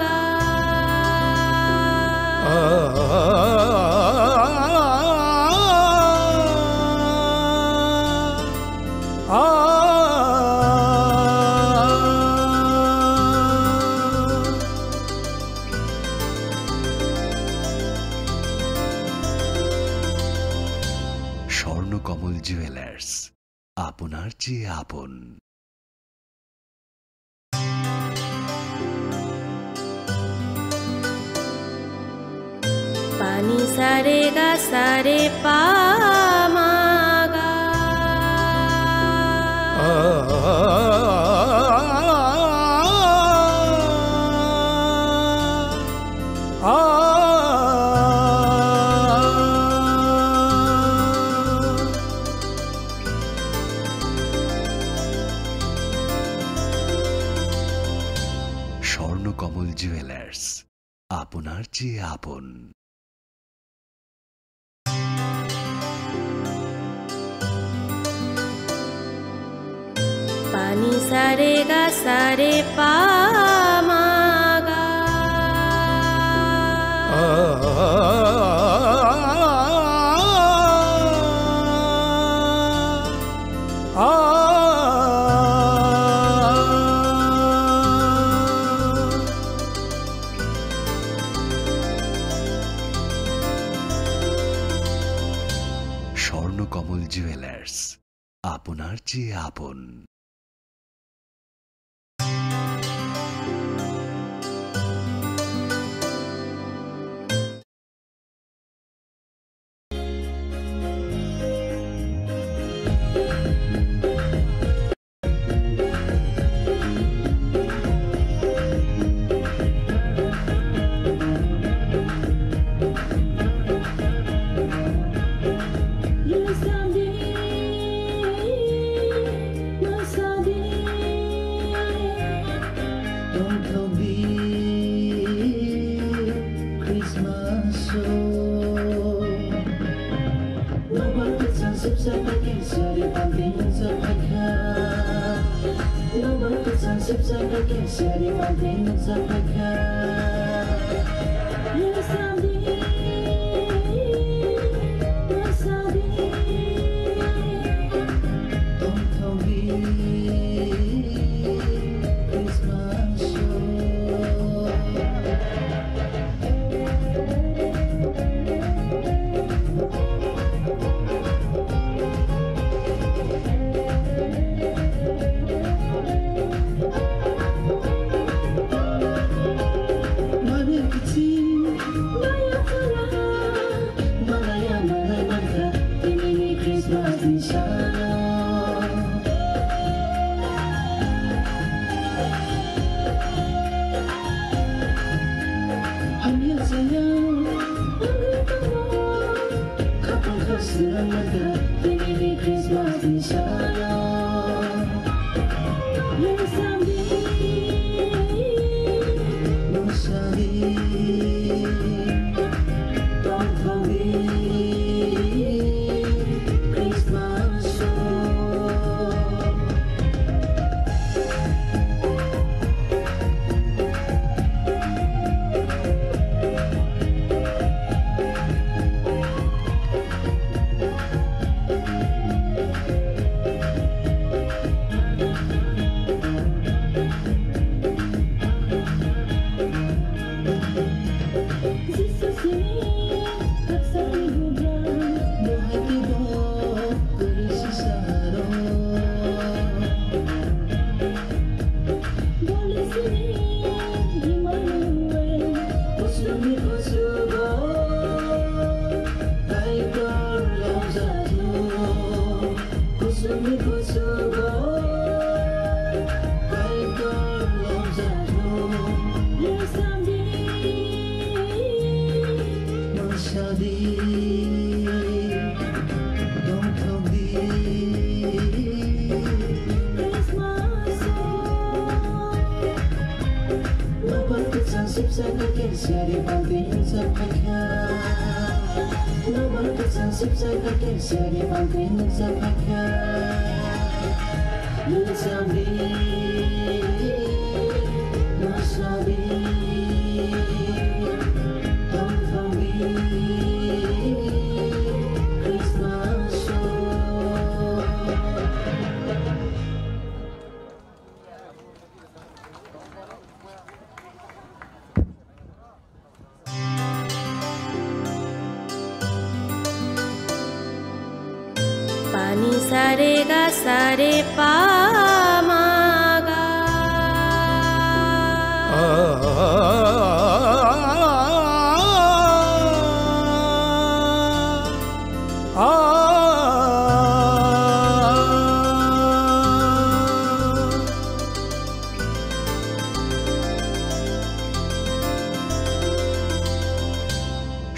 ga. Swarnakamal jewellers আপনার চেয়ে আপন। Pani sare ga sare pa ma ga. Swarnakamal jewellers আপনার চেয়ে আপন। Pani sare ga sare pa ma ga. Swarnakamal jewellers আপনার চেয়ে আপন।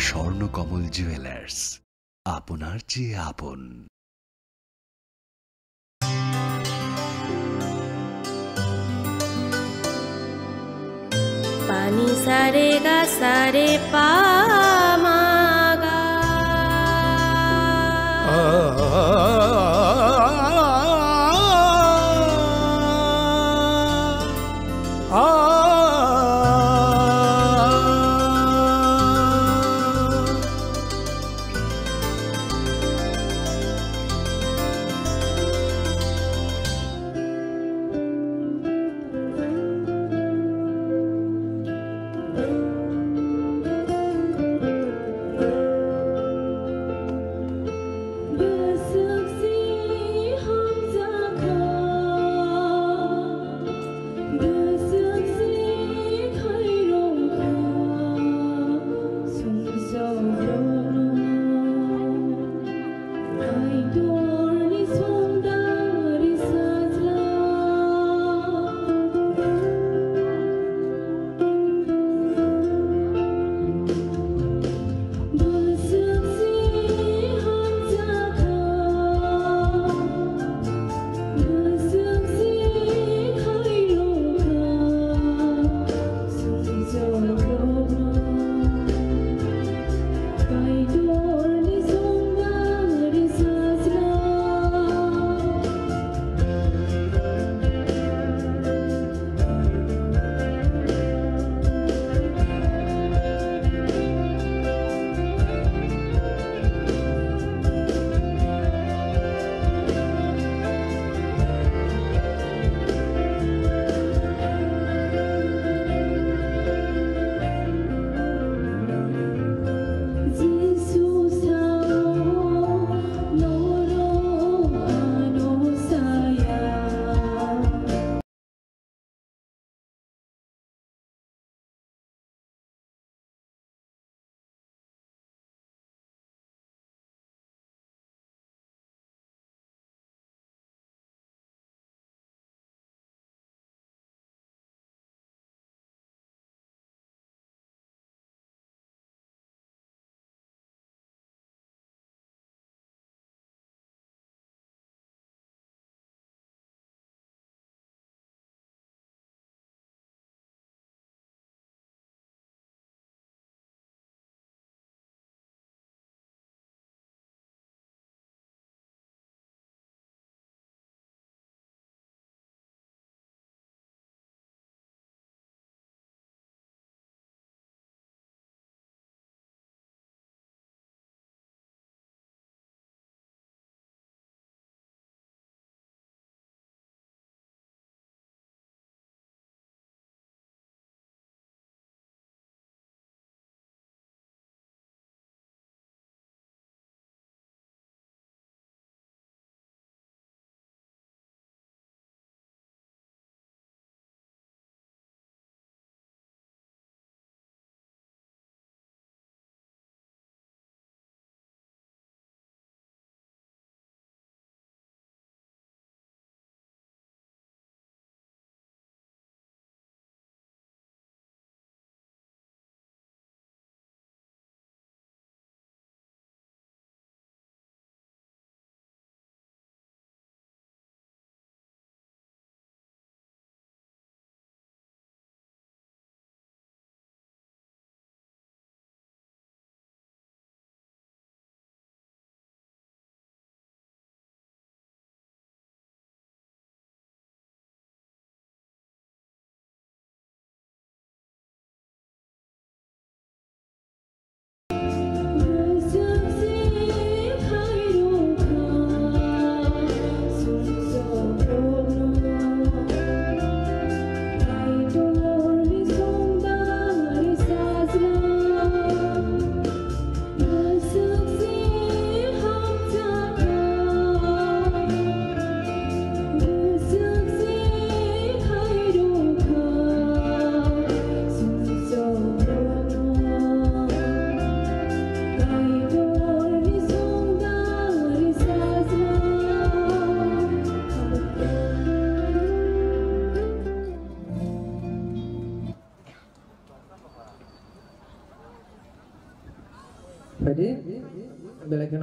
স্বর্ণকমল জুয়েলার্স, আপনার চেয়ে আপন। पानी सारे गा सारे पा मागा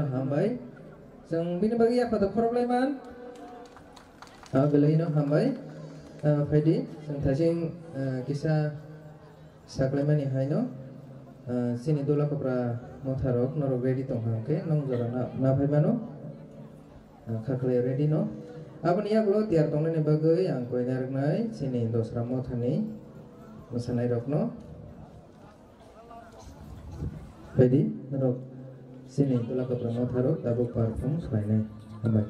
no hambai jeng bini bagi apa to khorok laiman belai no hambai faidi jeng thajing kisa saklaimani haino sini dola kopra motharok norok ready tonghangke nong jora na phaimano khaklai ready no aboni yaklo tiar tongnani bagai ang koinar nai sini dosra mothani mosanai rokno faidi norok sini dola kopra motharok tabuk perform khlainai hambai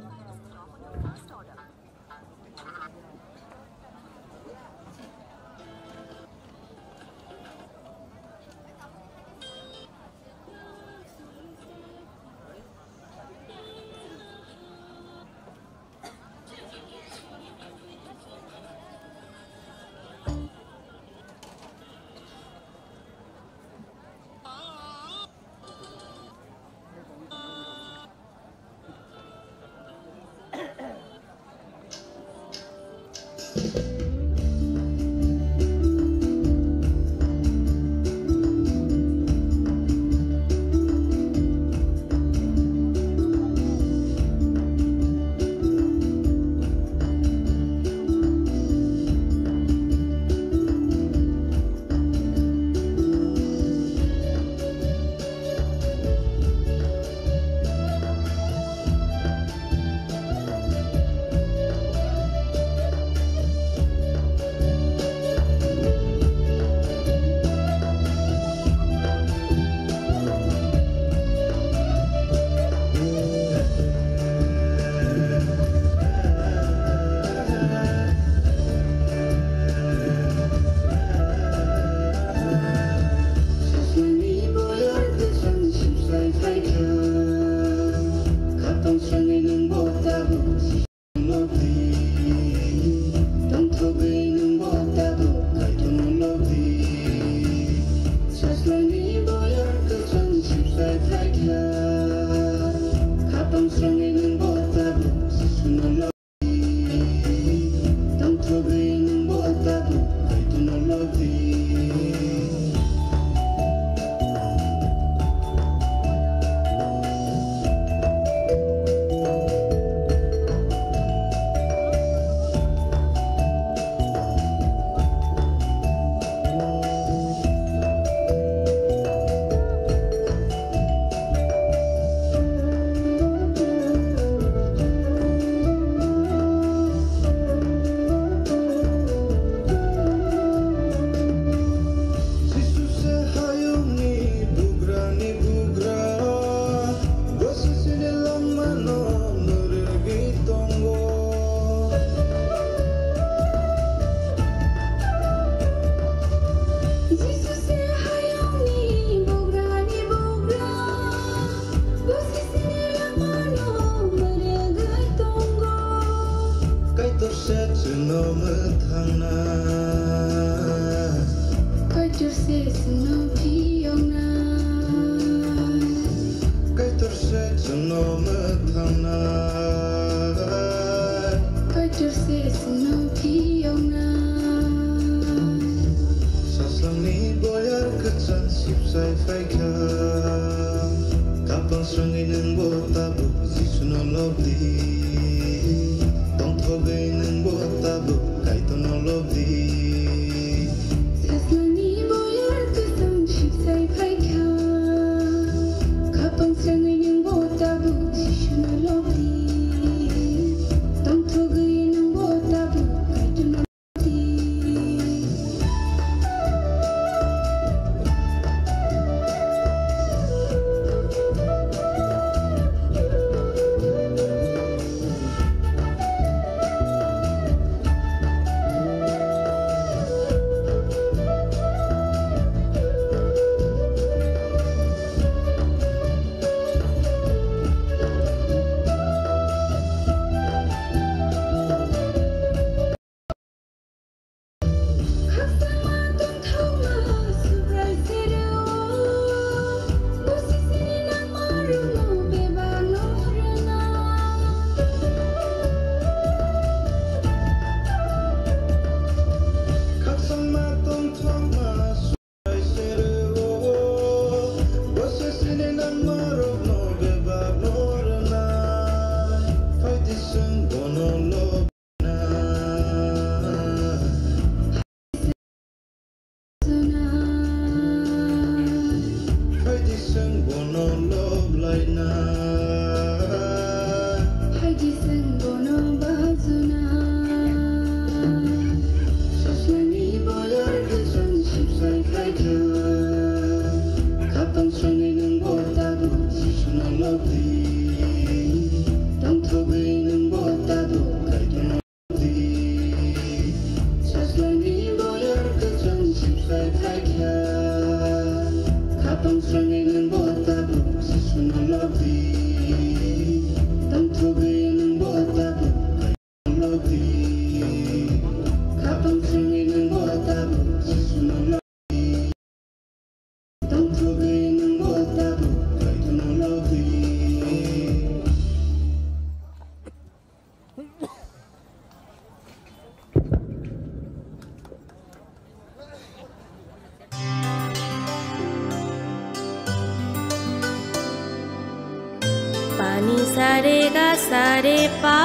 Pani sare ga sare pa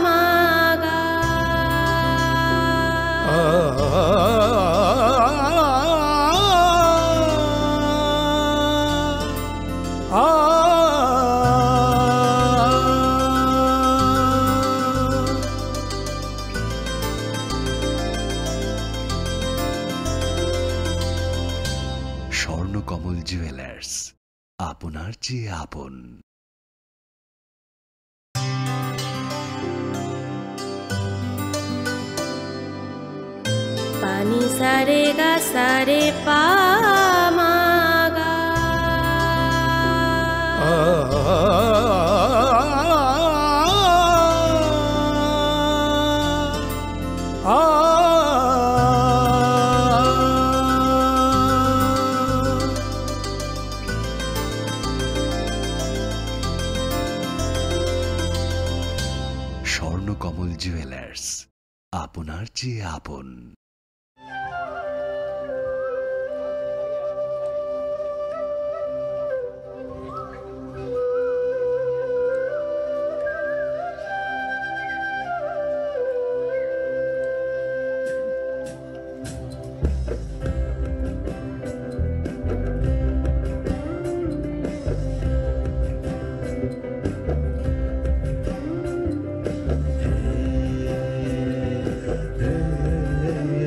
ma ga. Swarnakamal jewellers, আপনার চেয়ে আপন। Pani sare ga sare pa ma ga. Swarnakamal jewellers, আপনার চেয়ে আপন। Hey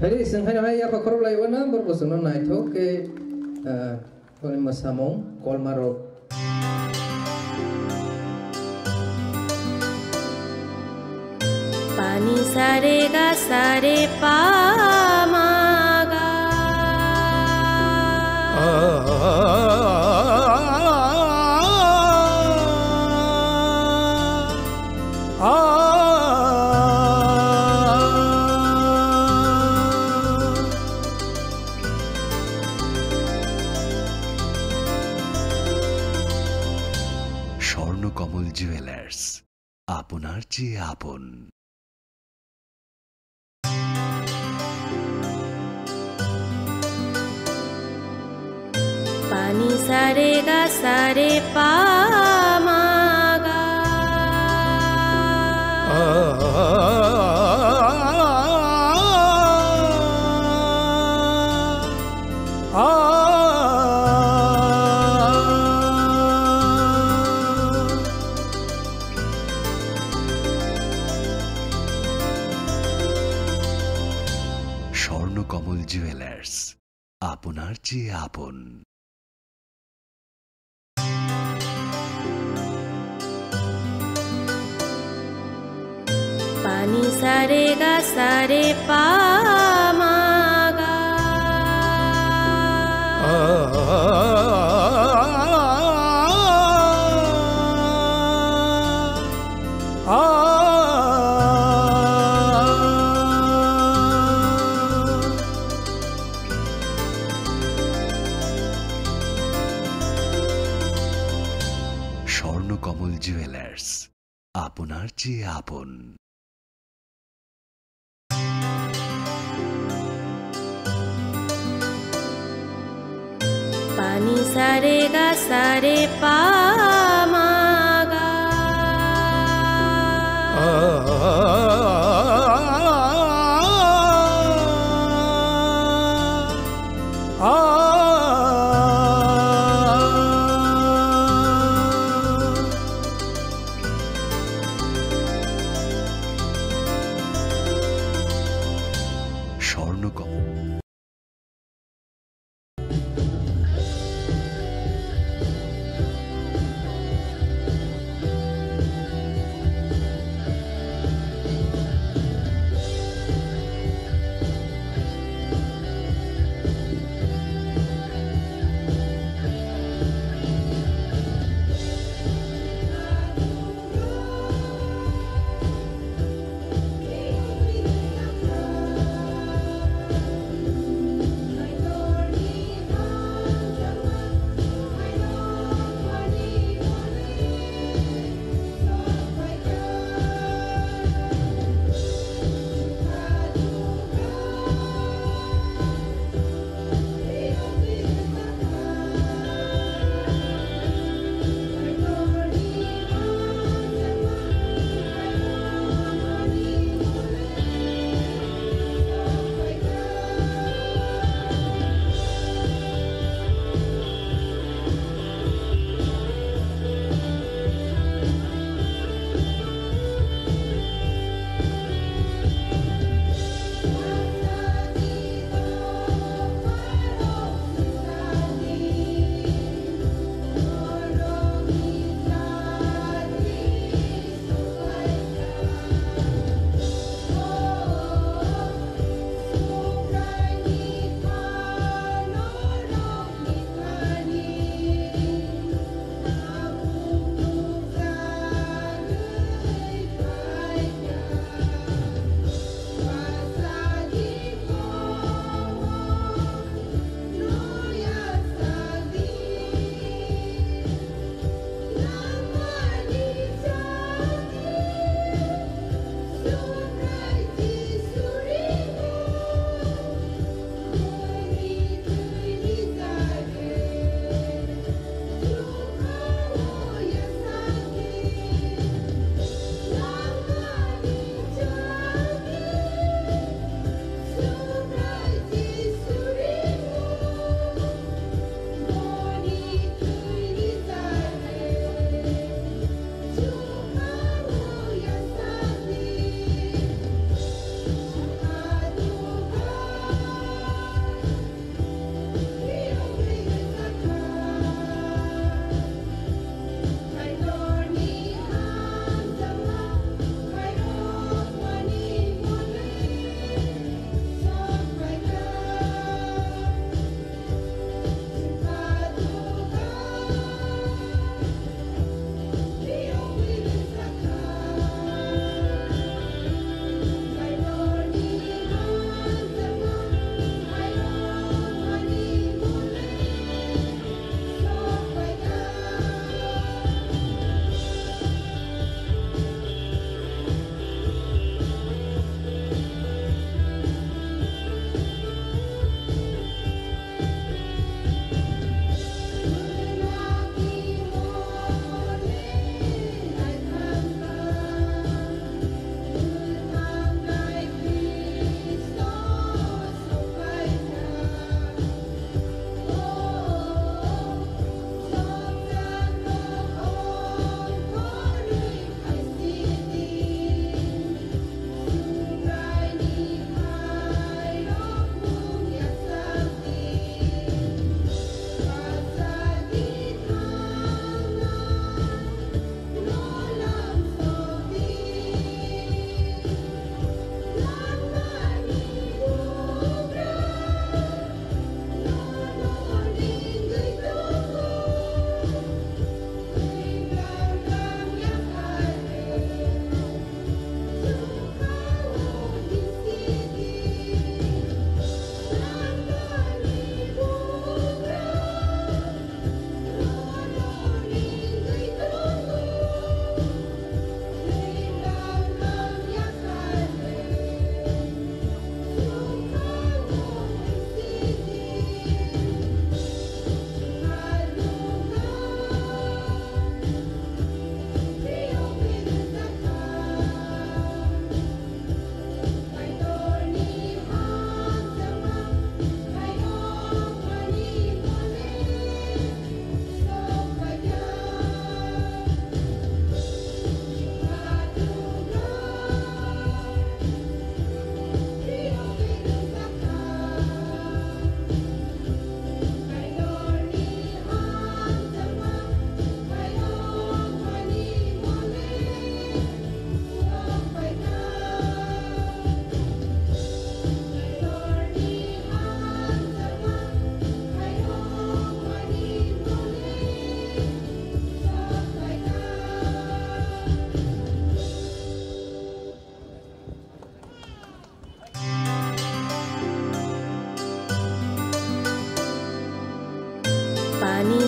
Hari sengkai nama ya pakorok lai wana berbosan nai tho ke koni masamong kol marok. Pani sare ga sare pa ma ga. Swarnakamal jewellers আপনার চেয়ে আপন। Pani sare ga sare pa ma ga. Swarnakamal jewellers আপনার চেয়ে আপন। Pani sare ga sare pa ma ga. Swarnakamal jewellers আপনার চেয়ে আপন। Pani sare ga sare pa ma ga. Swarnakamal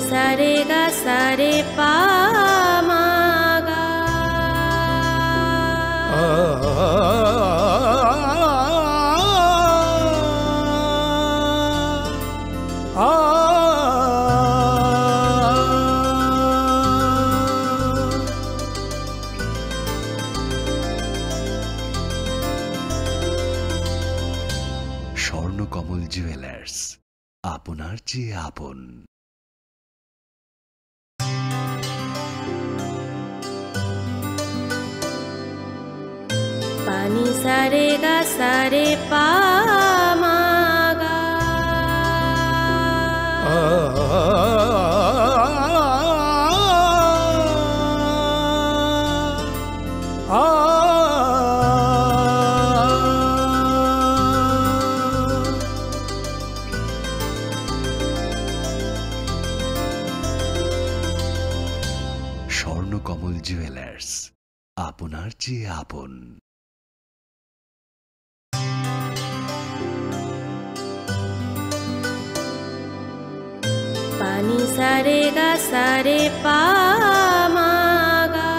सा रे गा सा रे पा मा गा স্বর্ণকমল জুয়েলার্স আপনার চেয়ে আপন। पानी सा रे गा सा रे पा मा गा স্বর্ণকমল জুয়েলার্স আপনার চেয়ে আপন। पानी सा रे गा सा रे पा मा गा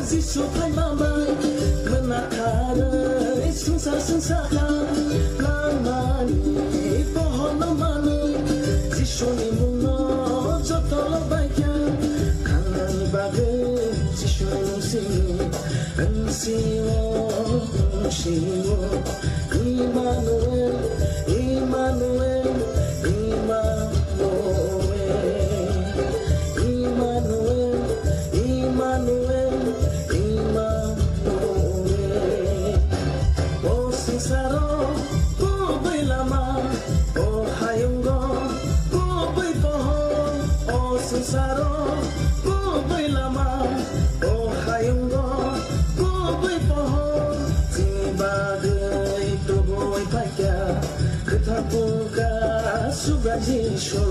जिसु फाइ मामाय मोनाखारै संसार संसाखा लामानि बहन मानो जिसुनि मुङाव जतल बायख्या खांनानि बागै जिसुनि मुंसिनि ओंसिङो Emmanuel, Emmanuel, Emmanuel, Emmanuel, Emmanuel, Emmanuel. O sincero, o bai lama, o hayungo, o bai pohon. O sincero, o bai lama, o hayungo, o bai pohon. Bagai toboy paikya, ketapuka subajisho.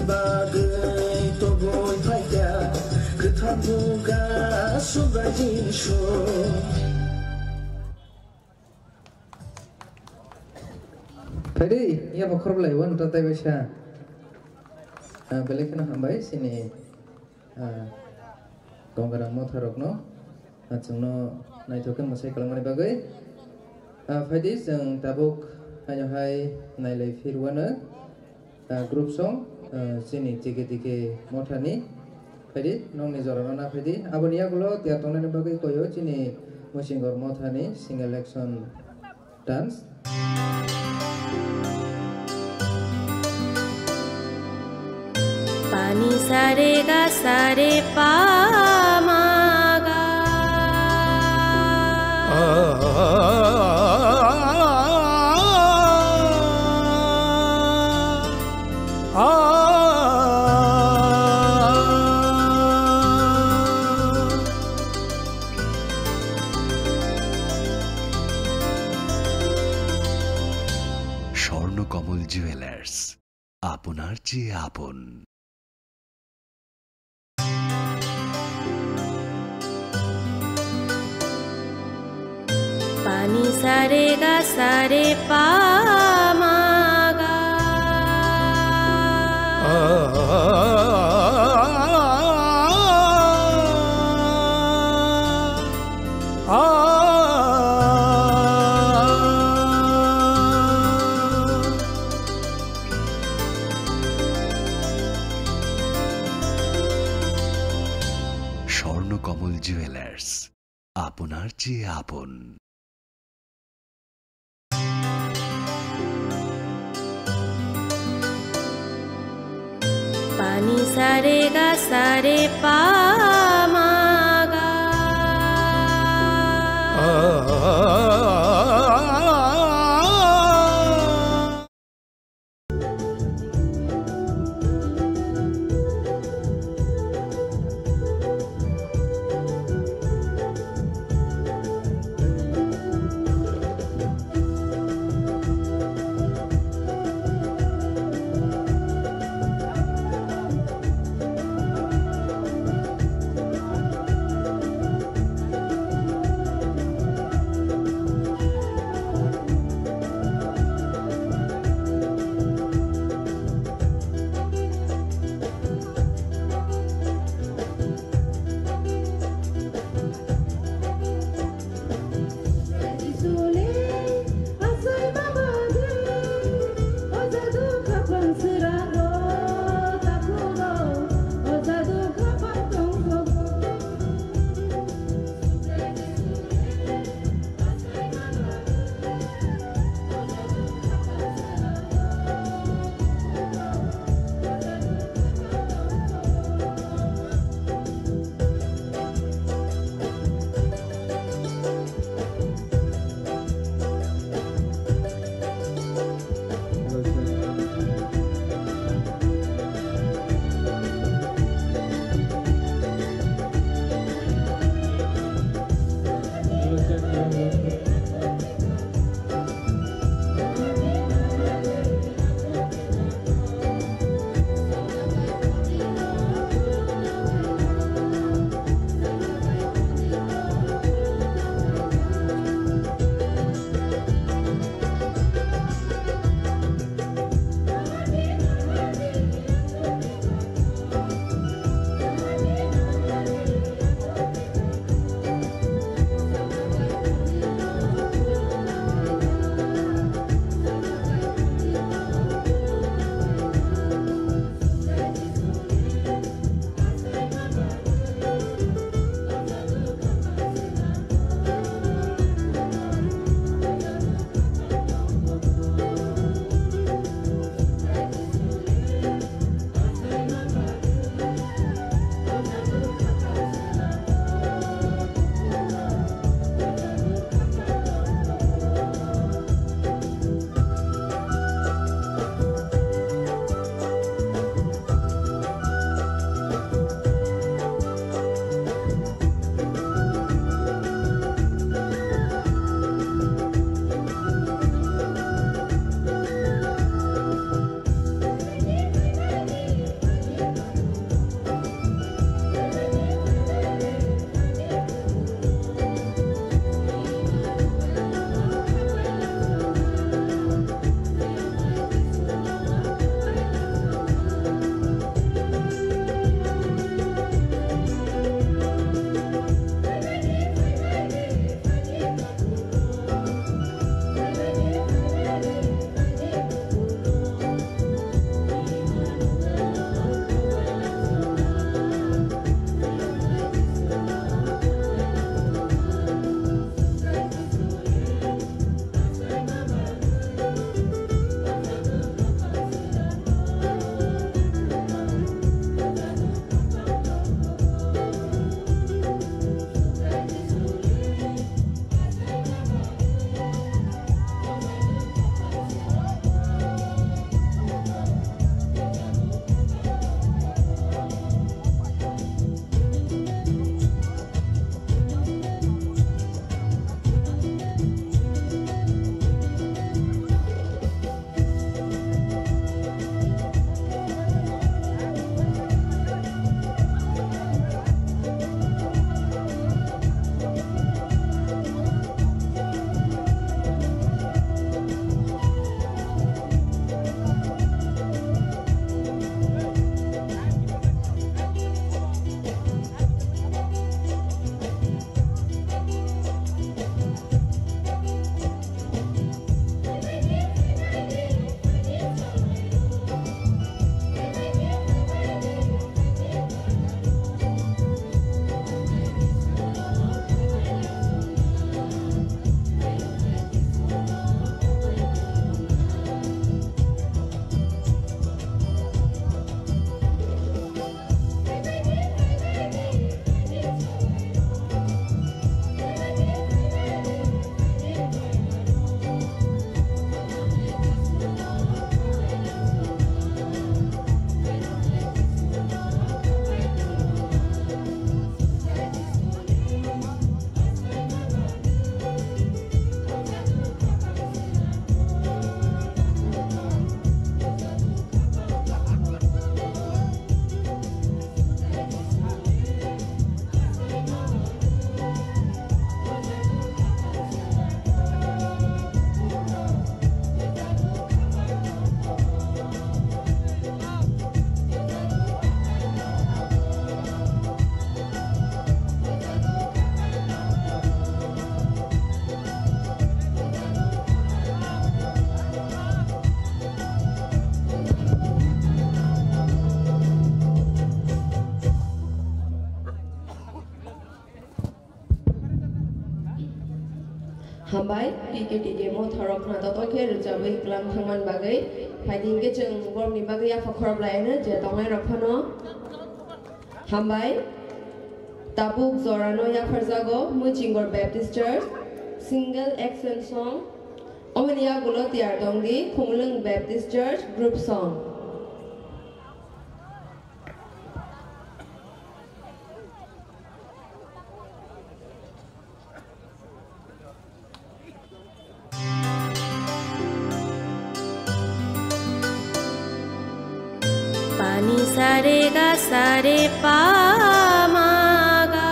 Bagai toboy paikya, ketapuka subajisho. Tadi ia bakar belaiwan tatai baca. Balik kena hambai sini. Gonggarang mau tharokno, acungno naitokan masai kalamani bagai. Fadi jeng tabuk hanya hai nailai firwana group song sini tiga mothani. Fadi nong ni jorana fadi. Abonia gulo tiap tongan bagai koyo sini musingor mothani single action dance. Pani sare ga sare pa ma ga. Swarnakamal jewellers আপনার চেয়ে আপন। Pani sare ga sare pa ma ga. Swarnakamal jewellers আপনার চেয়ে আপন। Pani sare ga sare pa ma ga. हामबाय टिके मो थरक ना तो के रोजाबै ग्लाम थांमान बागै फाइदिंगे जों बरमनि बागै आफा खरबलायनो जे तंनाय रफानो हामबाय ताबुक जरानो या फरजागो मुचिंगर Baptist church single action song ओमनिया गुलो तियार दंदी खुंगलुंग बैप्टिस्ट चर्च ग्रुप सॉन्ग पानी सारे गा सारे पा मा गा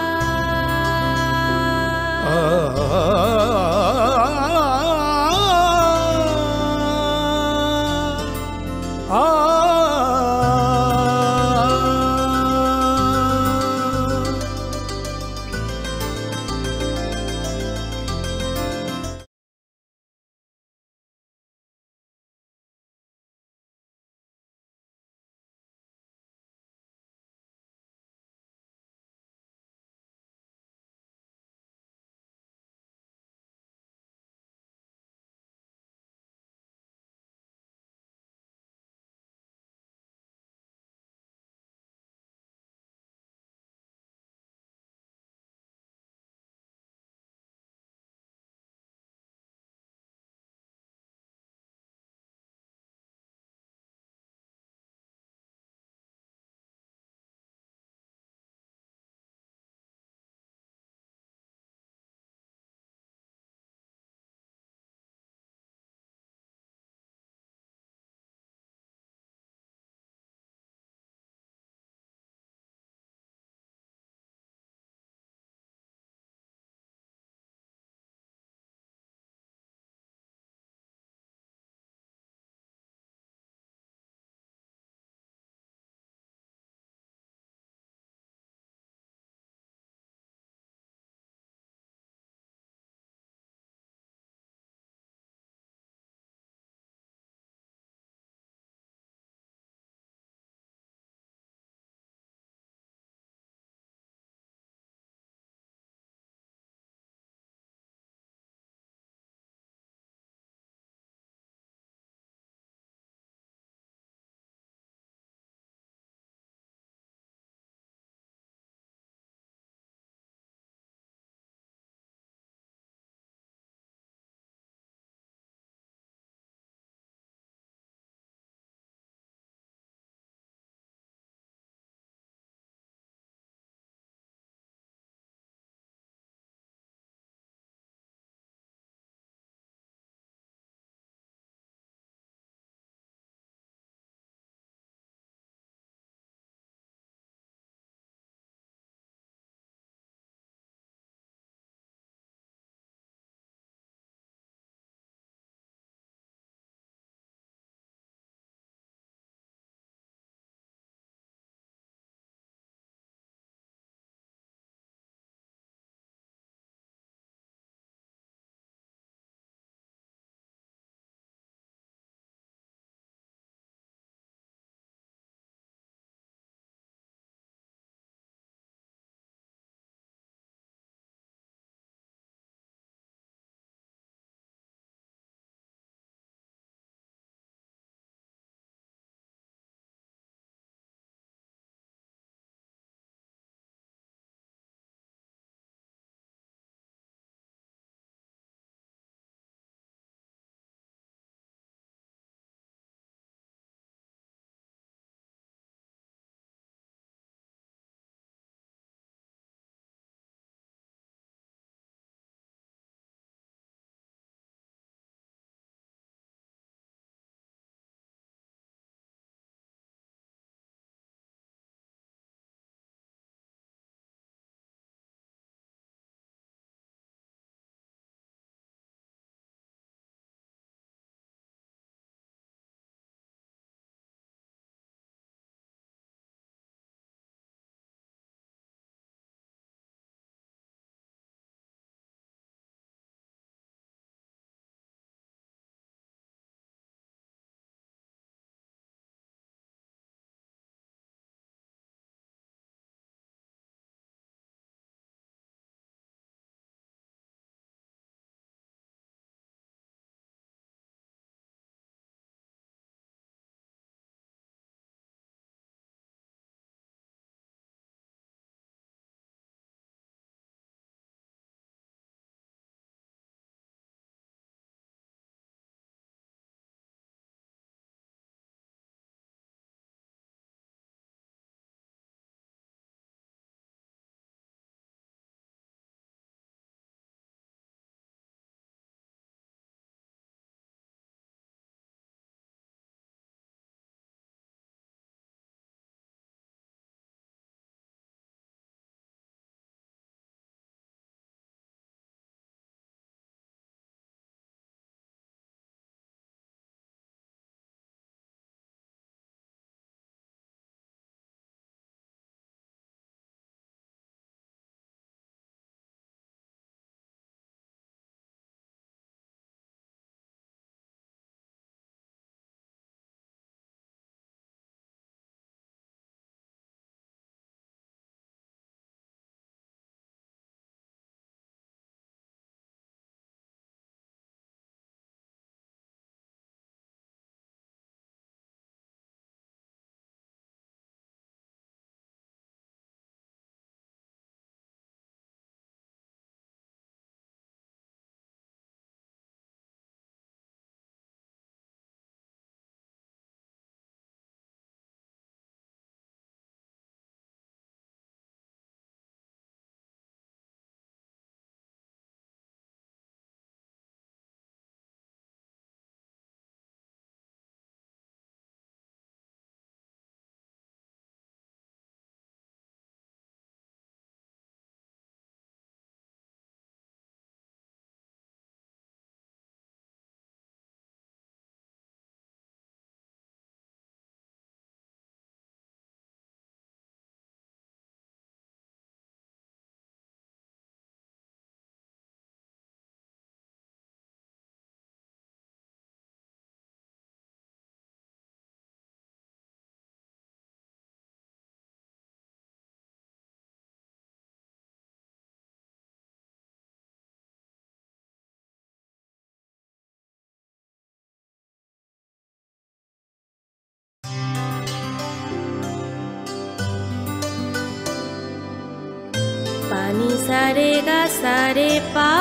pani sare ga sare pa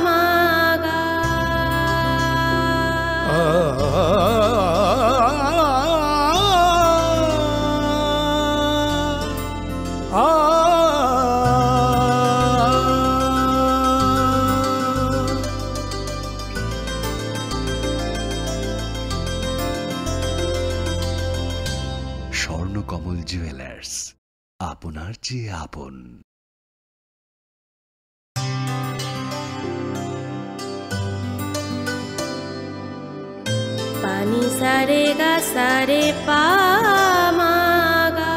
ma ga Swarnakamal jewellers আপনার চেয়ে আপন। pani sare ga sare pa ma ga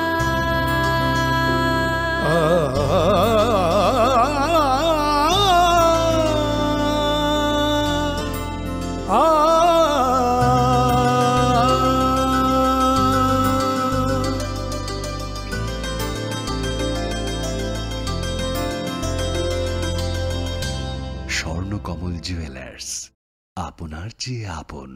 Swarnakamal jewellers আপনার চেয়ে আপন।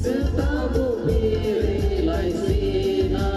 Sita bu piri lai sina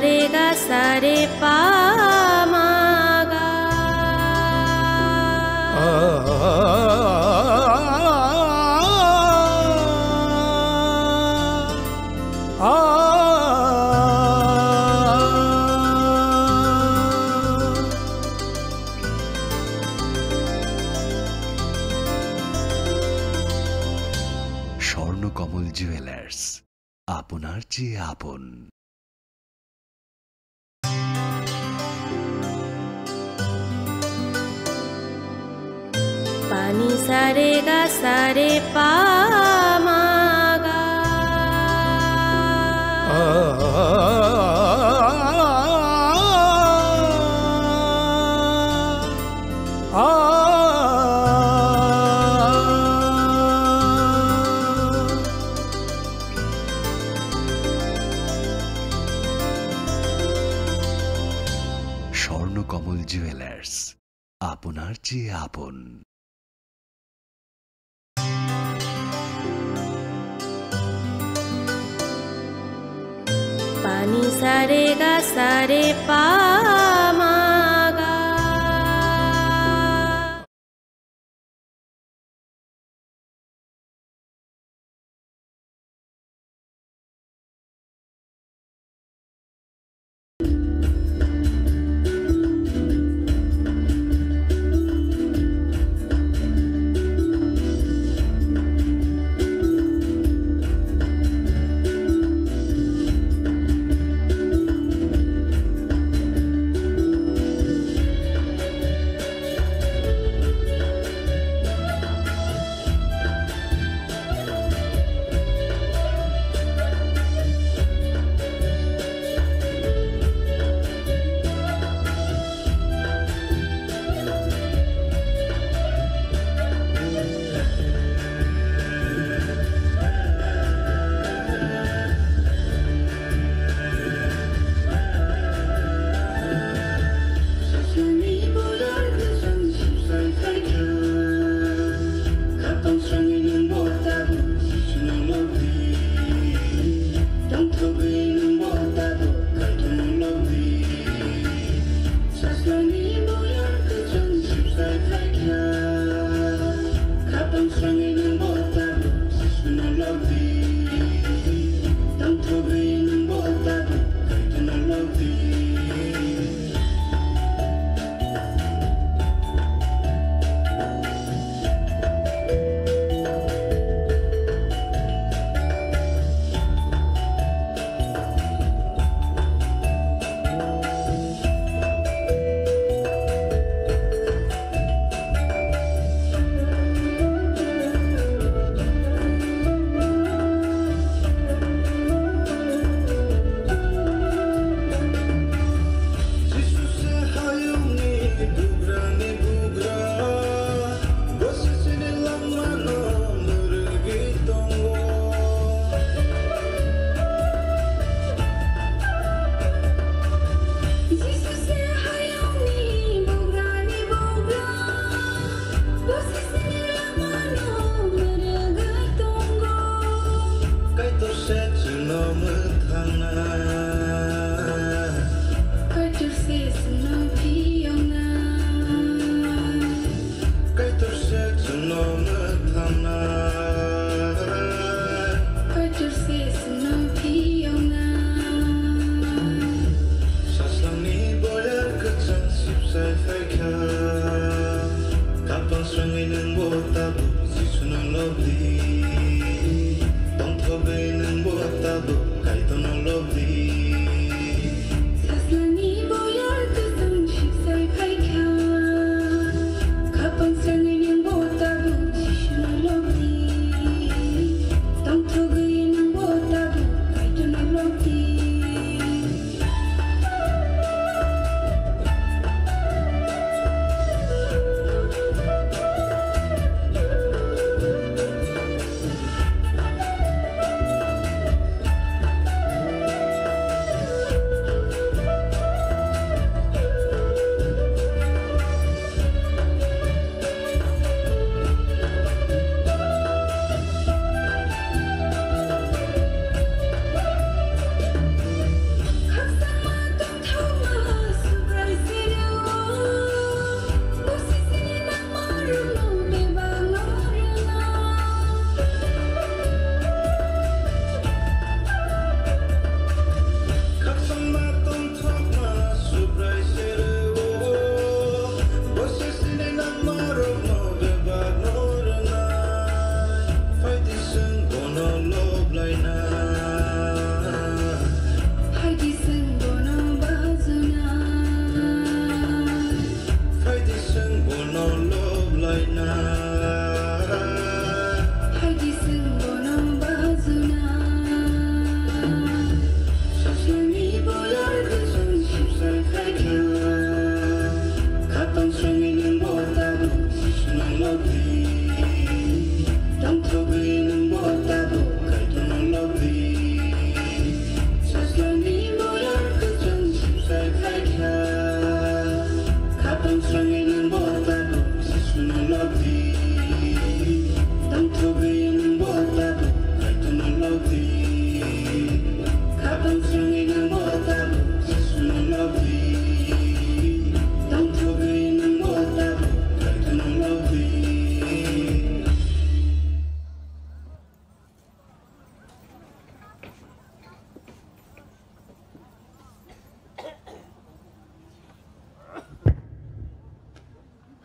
रे गा सा रे पा मा गा স্বর্ণকমল জুয়েলার্স আপনার চেয়ে আপন। पानी सा रे गा सा रे पा मा गा স্বর্ণকমল জুয়েলার্স আপনার চেয়ে আপন। पानी सा रे गा सा रे पा मा गा Lovely.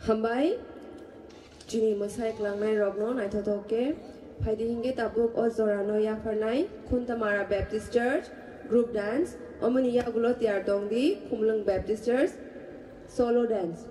Hambai, Jini Mosai Klangnai Rogno, Naitotoke, Paidinge Tabuk Ozorano Yafarnai, Kuntamara Baptist Church, Group Dance, Omani Yagulo Tiar Dongdi, Kumlung Baptist Church, Solo Dance.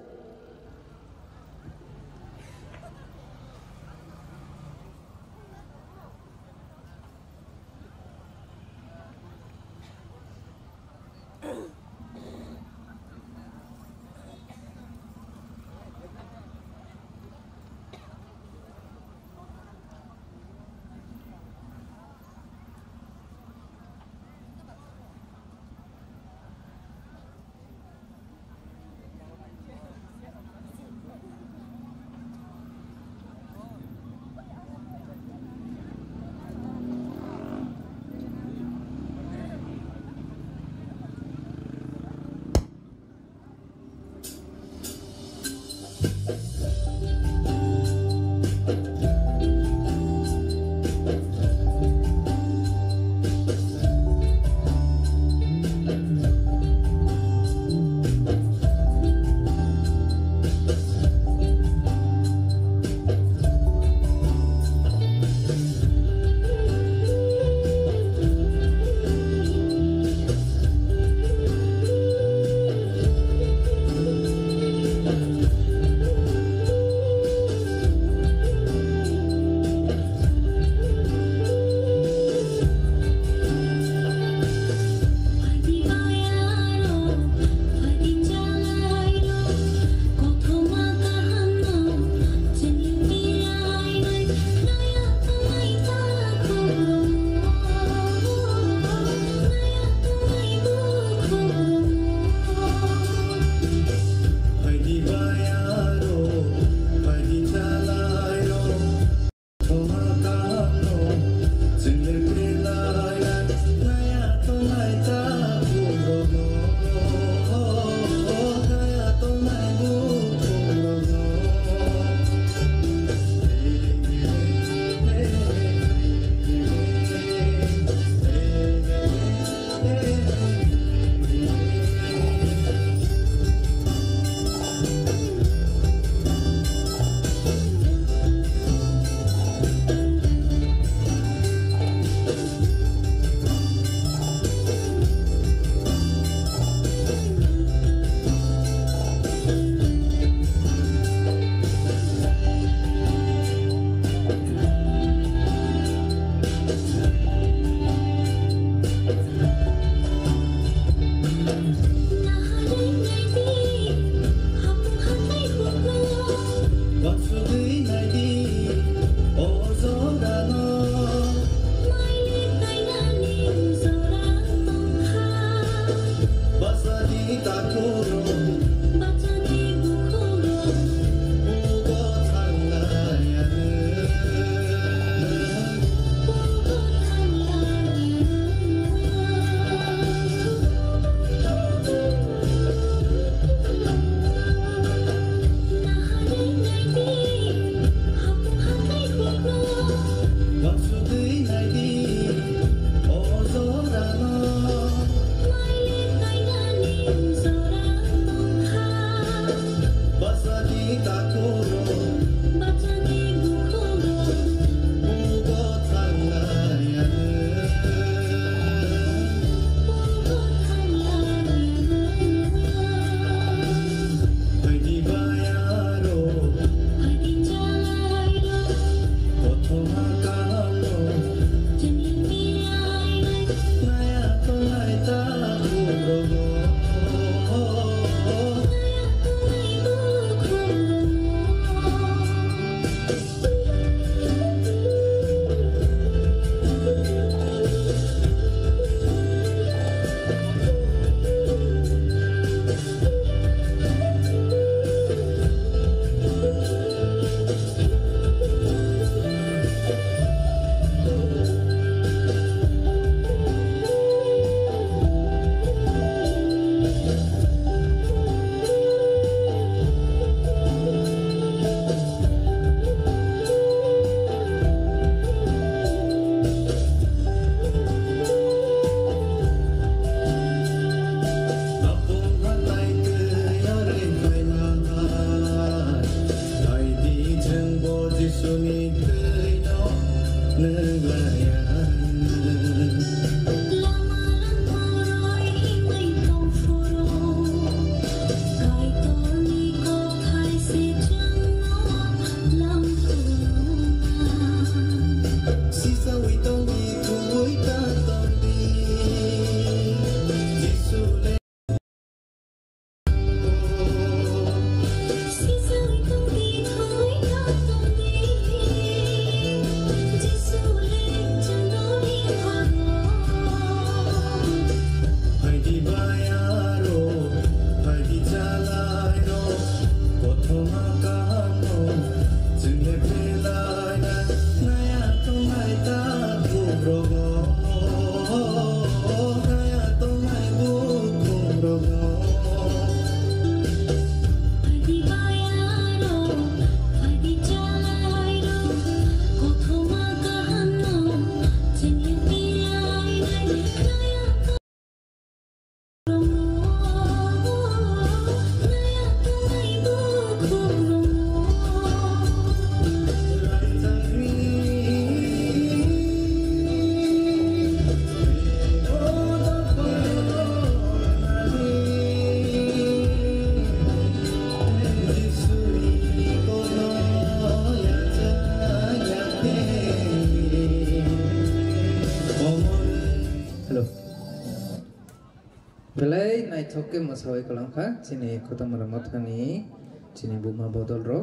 naithokke masawai kalangkha chini khotamara mathani chini buma bodol ro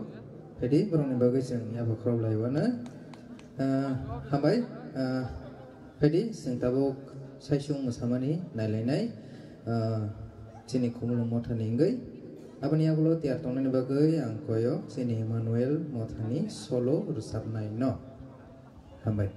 pedi borongni bagai jeng yaba khrok laiwana hambai pedi sing tabuk saisung musamani nailainai chini khumulung mothani ngai abani agulo tiar tongnani bagai ang koyo chini Emmanuel mothani solo rusabnai no hambai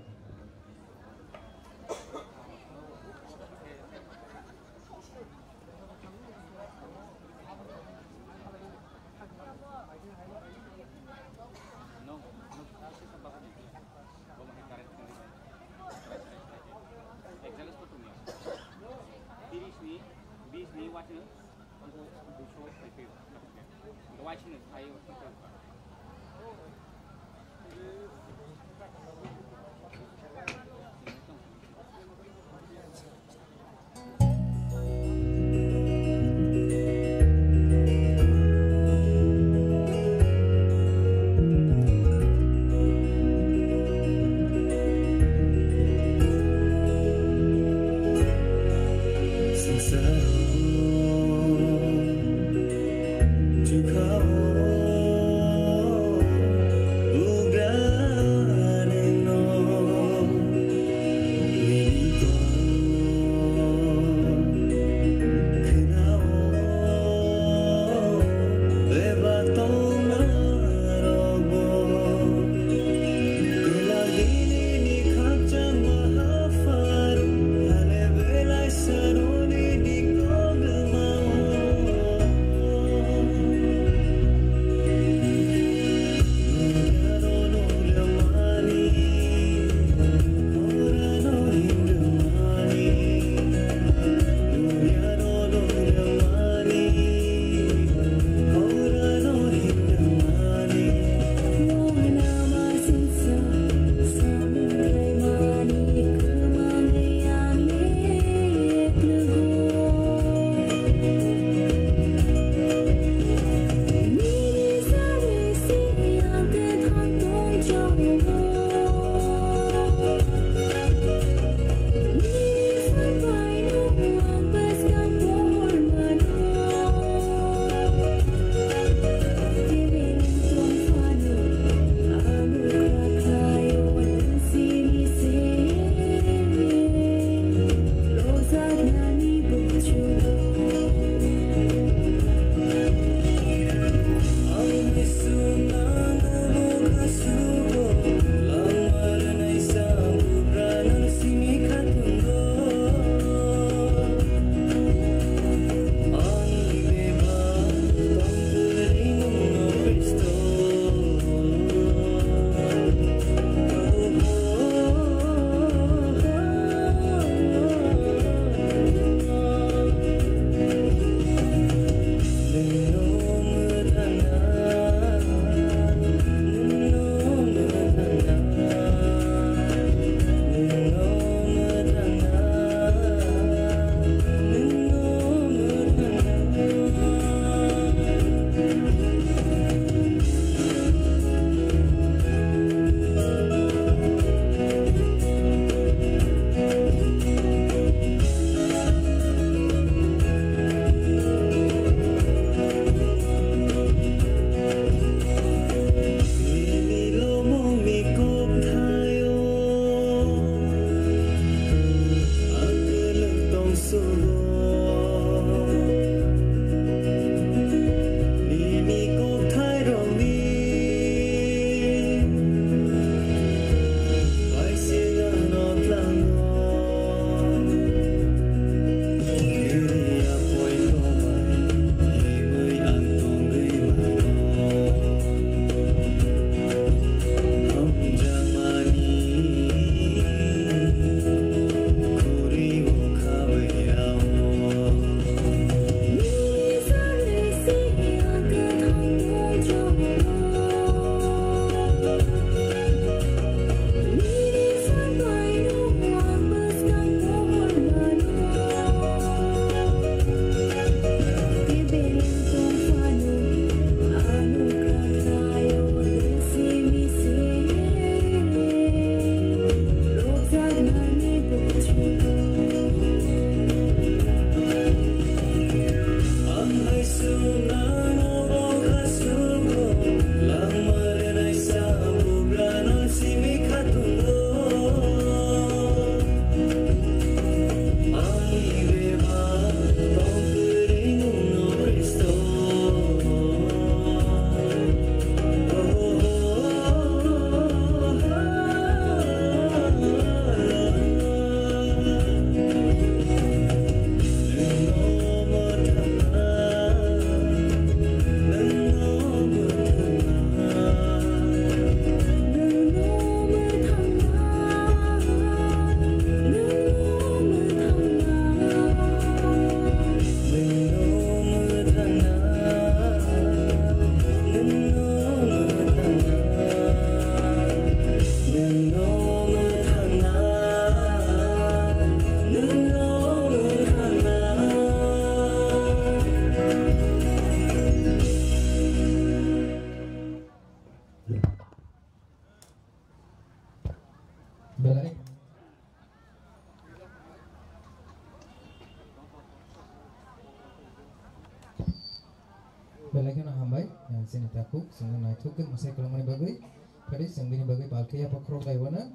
Belakan hambai, sini takuk, sini naik tuh ke masa kalau mana bagai, pada sini bagai balki apa kerok laiwana,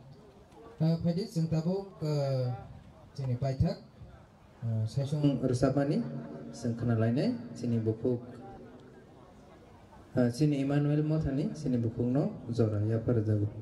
pada sini tabuk sini paitak, sesung resapani, sini kenal lainnya, sini bukuk, sini Emmanuel Mothani, sini bukuk no, zora ya pada jago.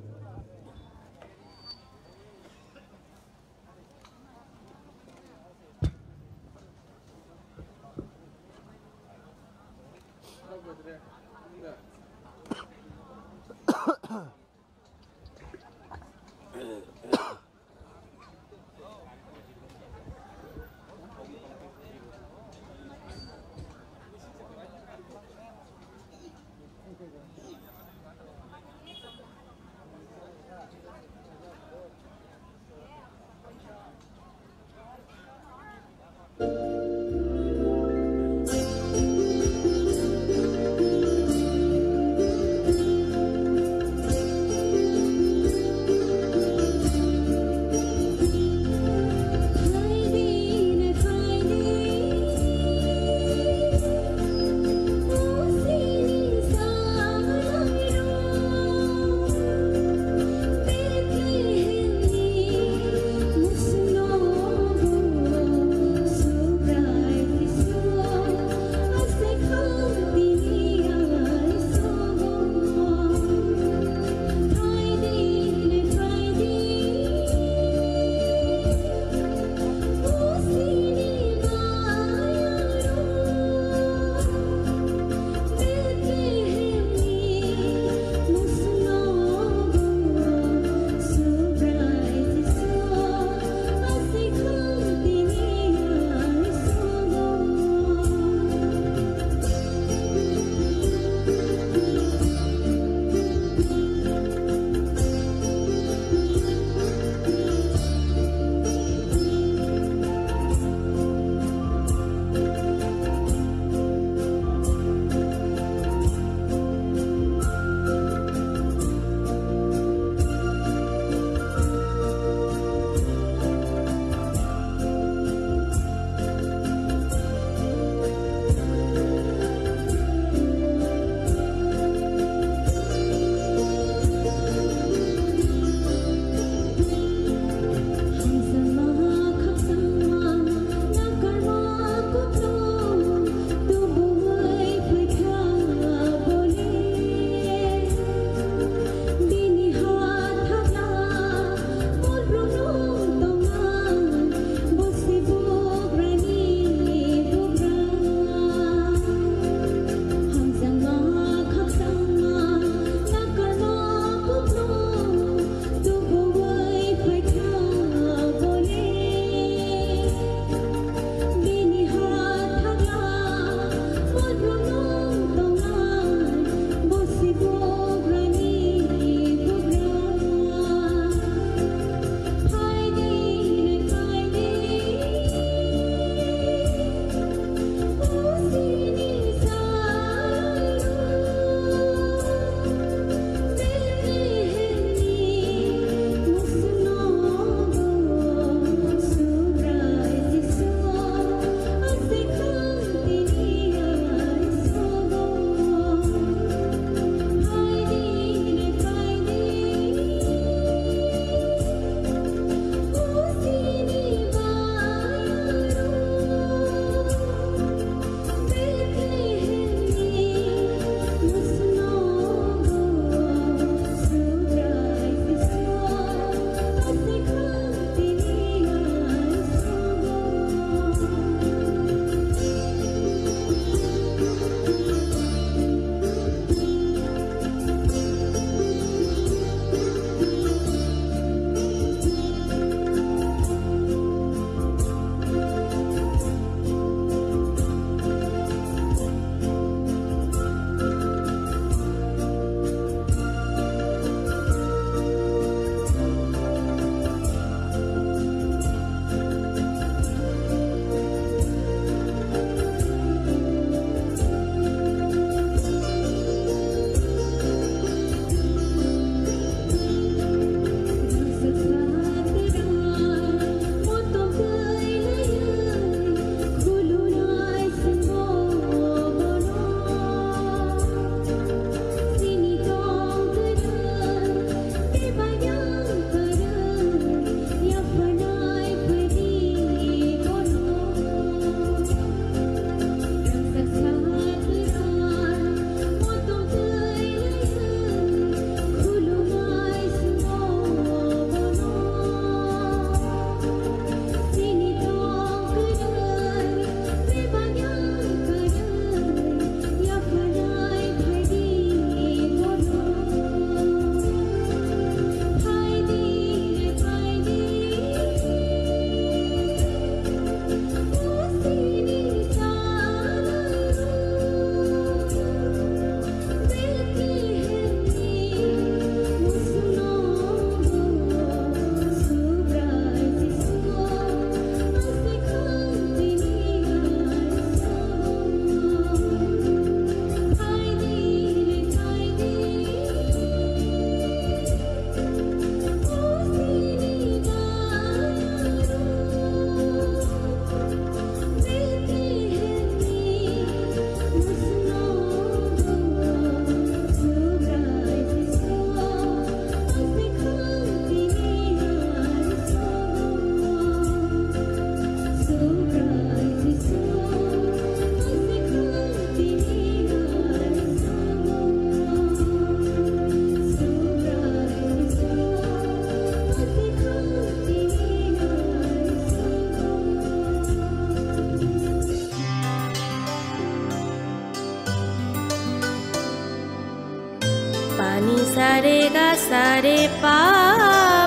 Pani sare ga sare pa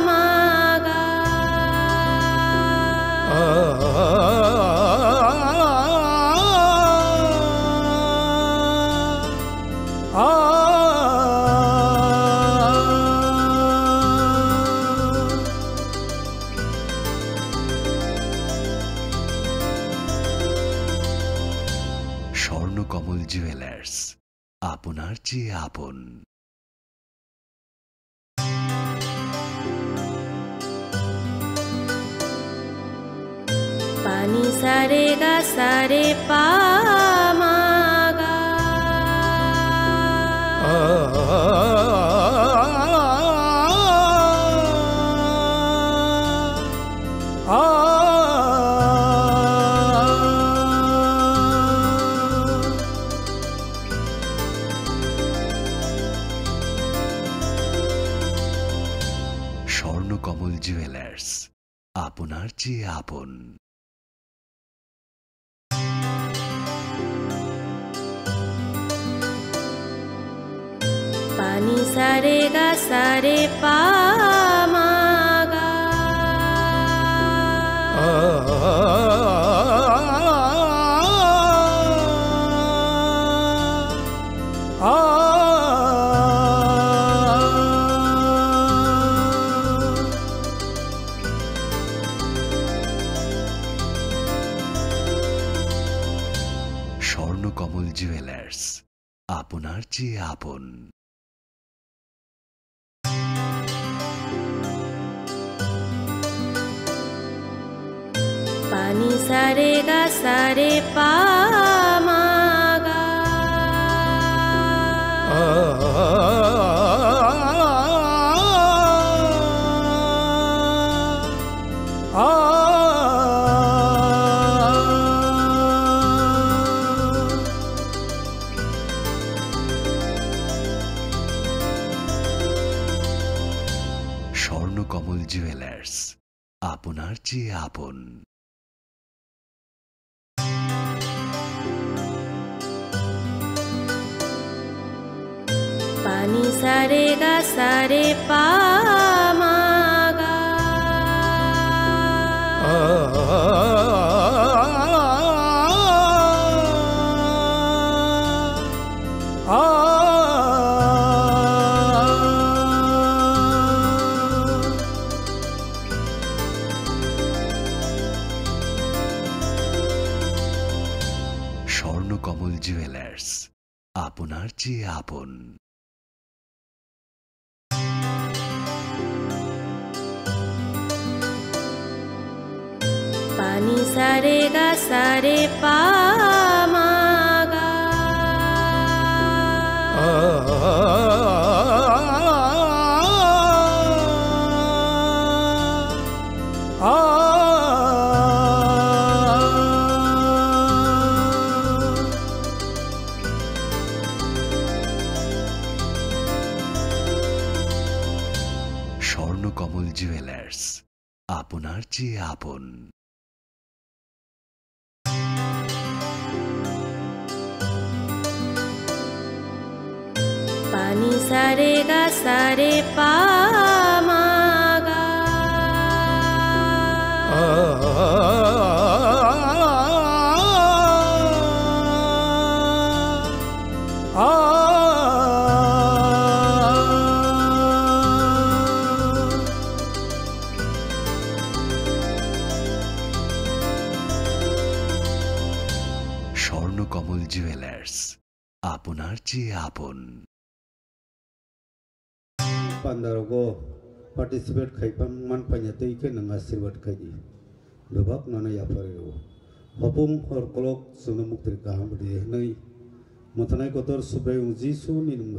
ma ga. Swarnakamal jewellers আপনার চেয়ে আপন। Pani sare ga sare pa ma ga. Swarnakamal jewellers আপনার চেয়ে আপন। Pani sare ga sare pa ma ga. Swarnakamal jewellers আপনার চেয়ে আপন। Pani sare ga sare pa ma ga. Swarnakamal jewellers আপনার চেয়ে আপন। Pani sare ga sare pa ma ga. Swarnakamal jewellers আপনার চেয়ে আপন। Pani sare ga sare pa ma ga. Swarnakamal jewellers আপনার চেয়ে আপন। Pani sare ga sare pa ma ga. Swarnakamal jewellers আপনার চেয়ে আপন। Pandarogo participate kaipan man panyatei ke nang asirwat kaji lebak nana ya parero hopung hor kolok sunu muktri kaham de nei motanai kotor subai jisu ni nung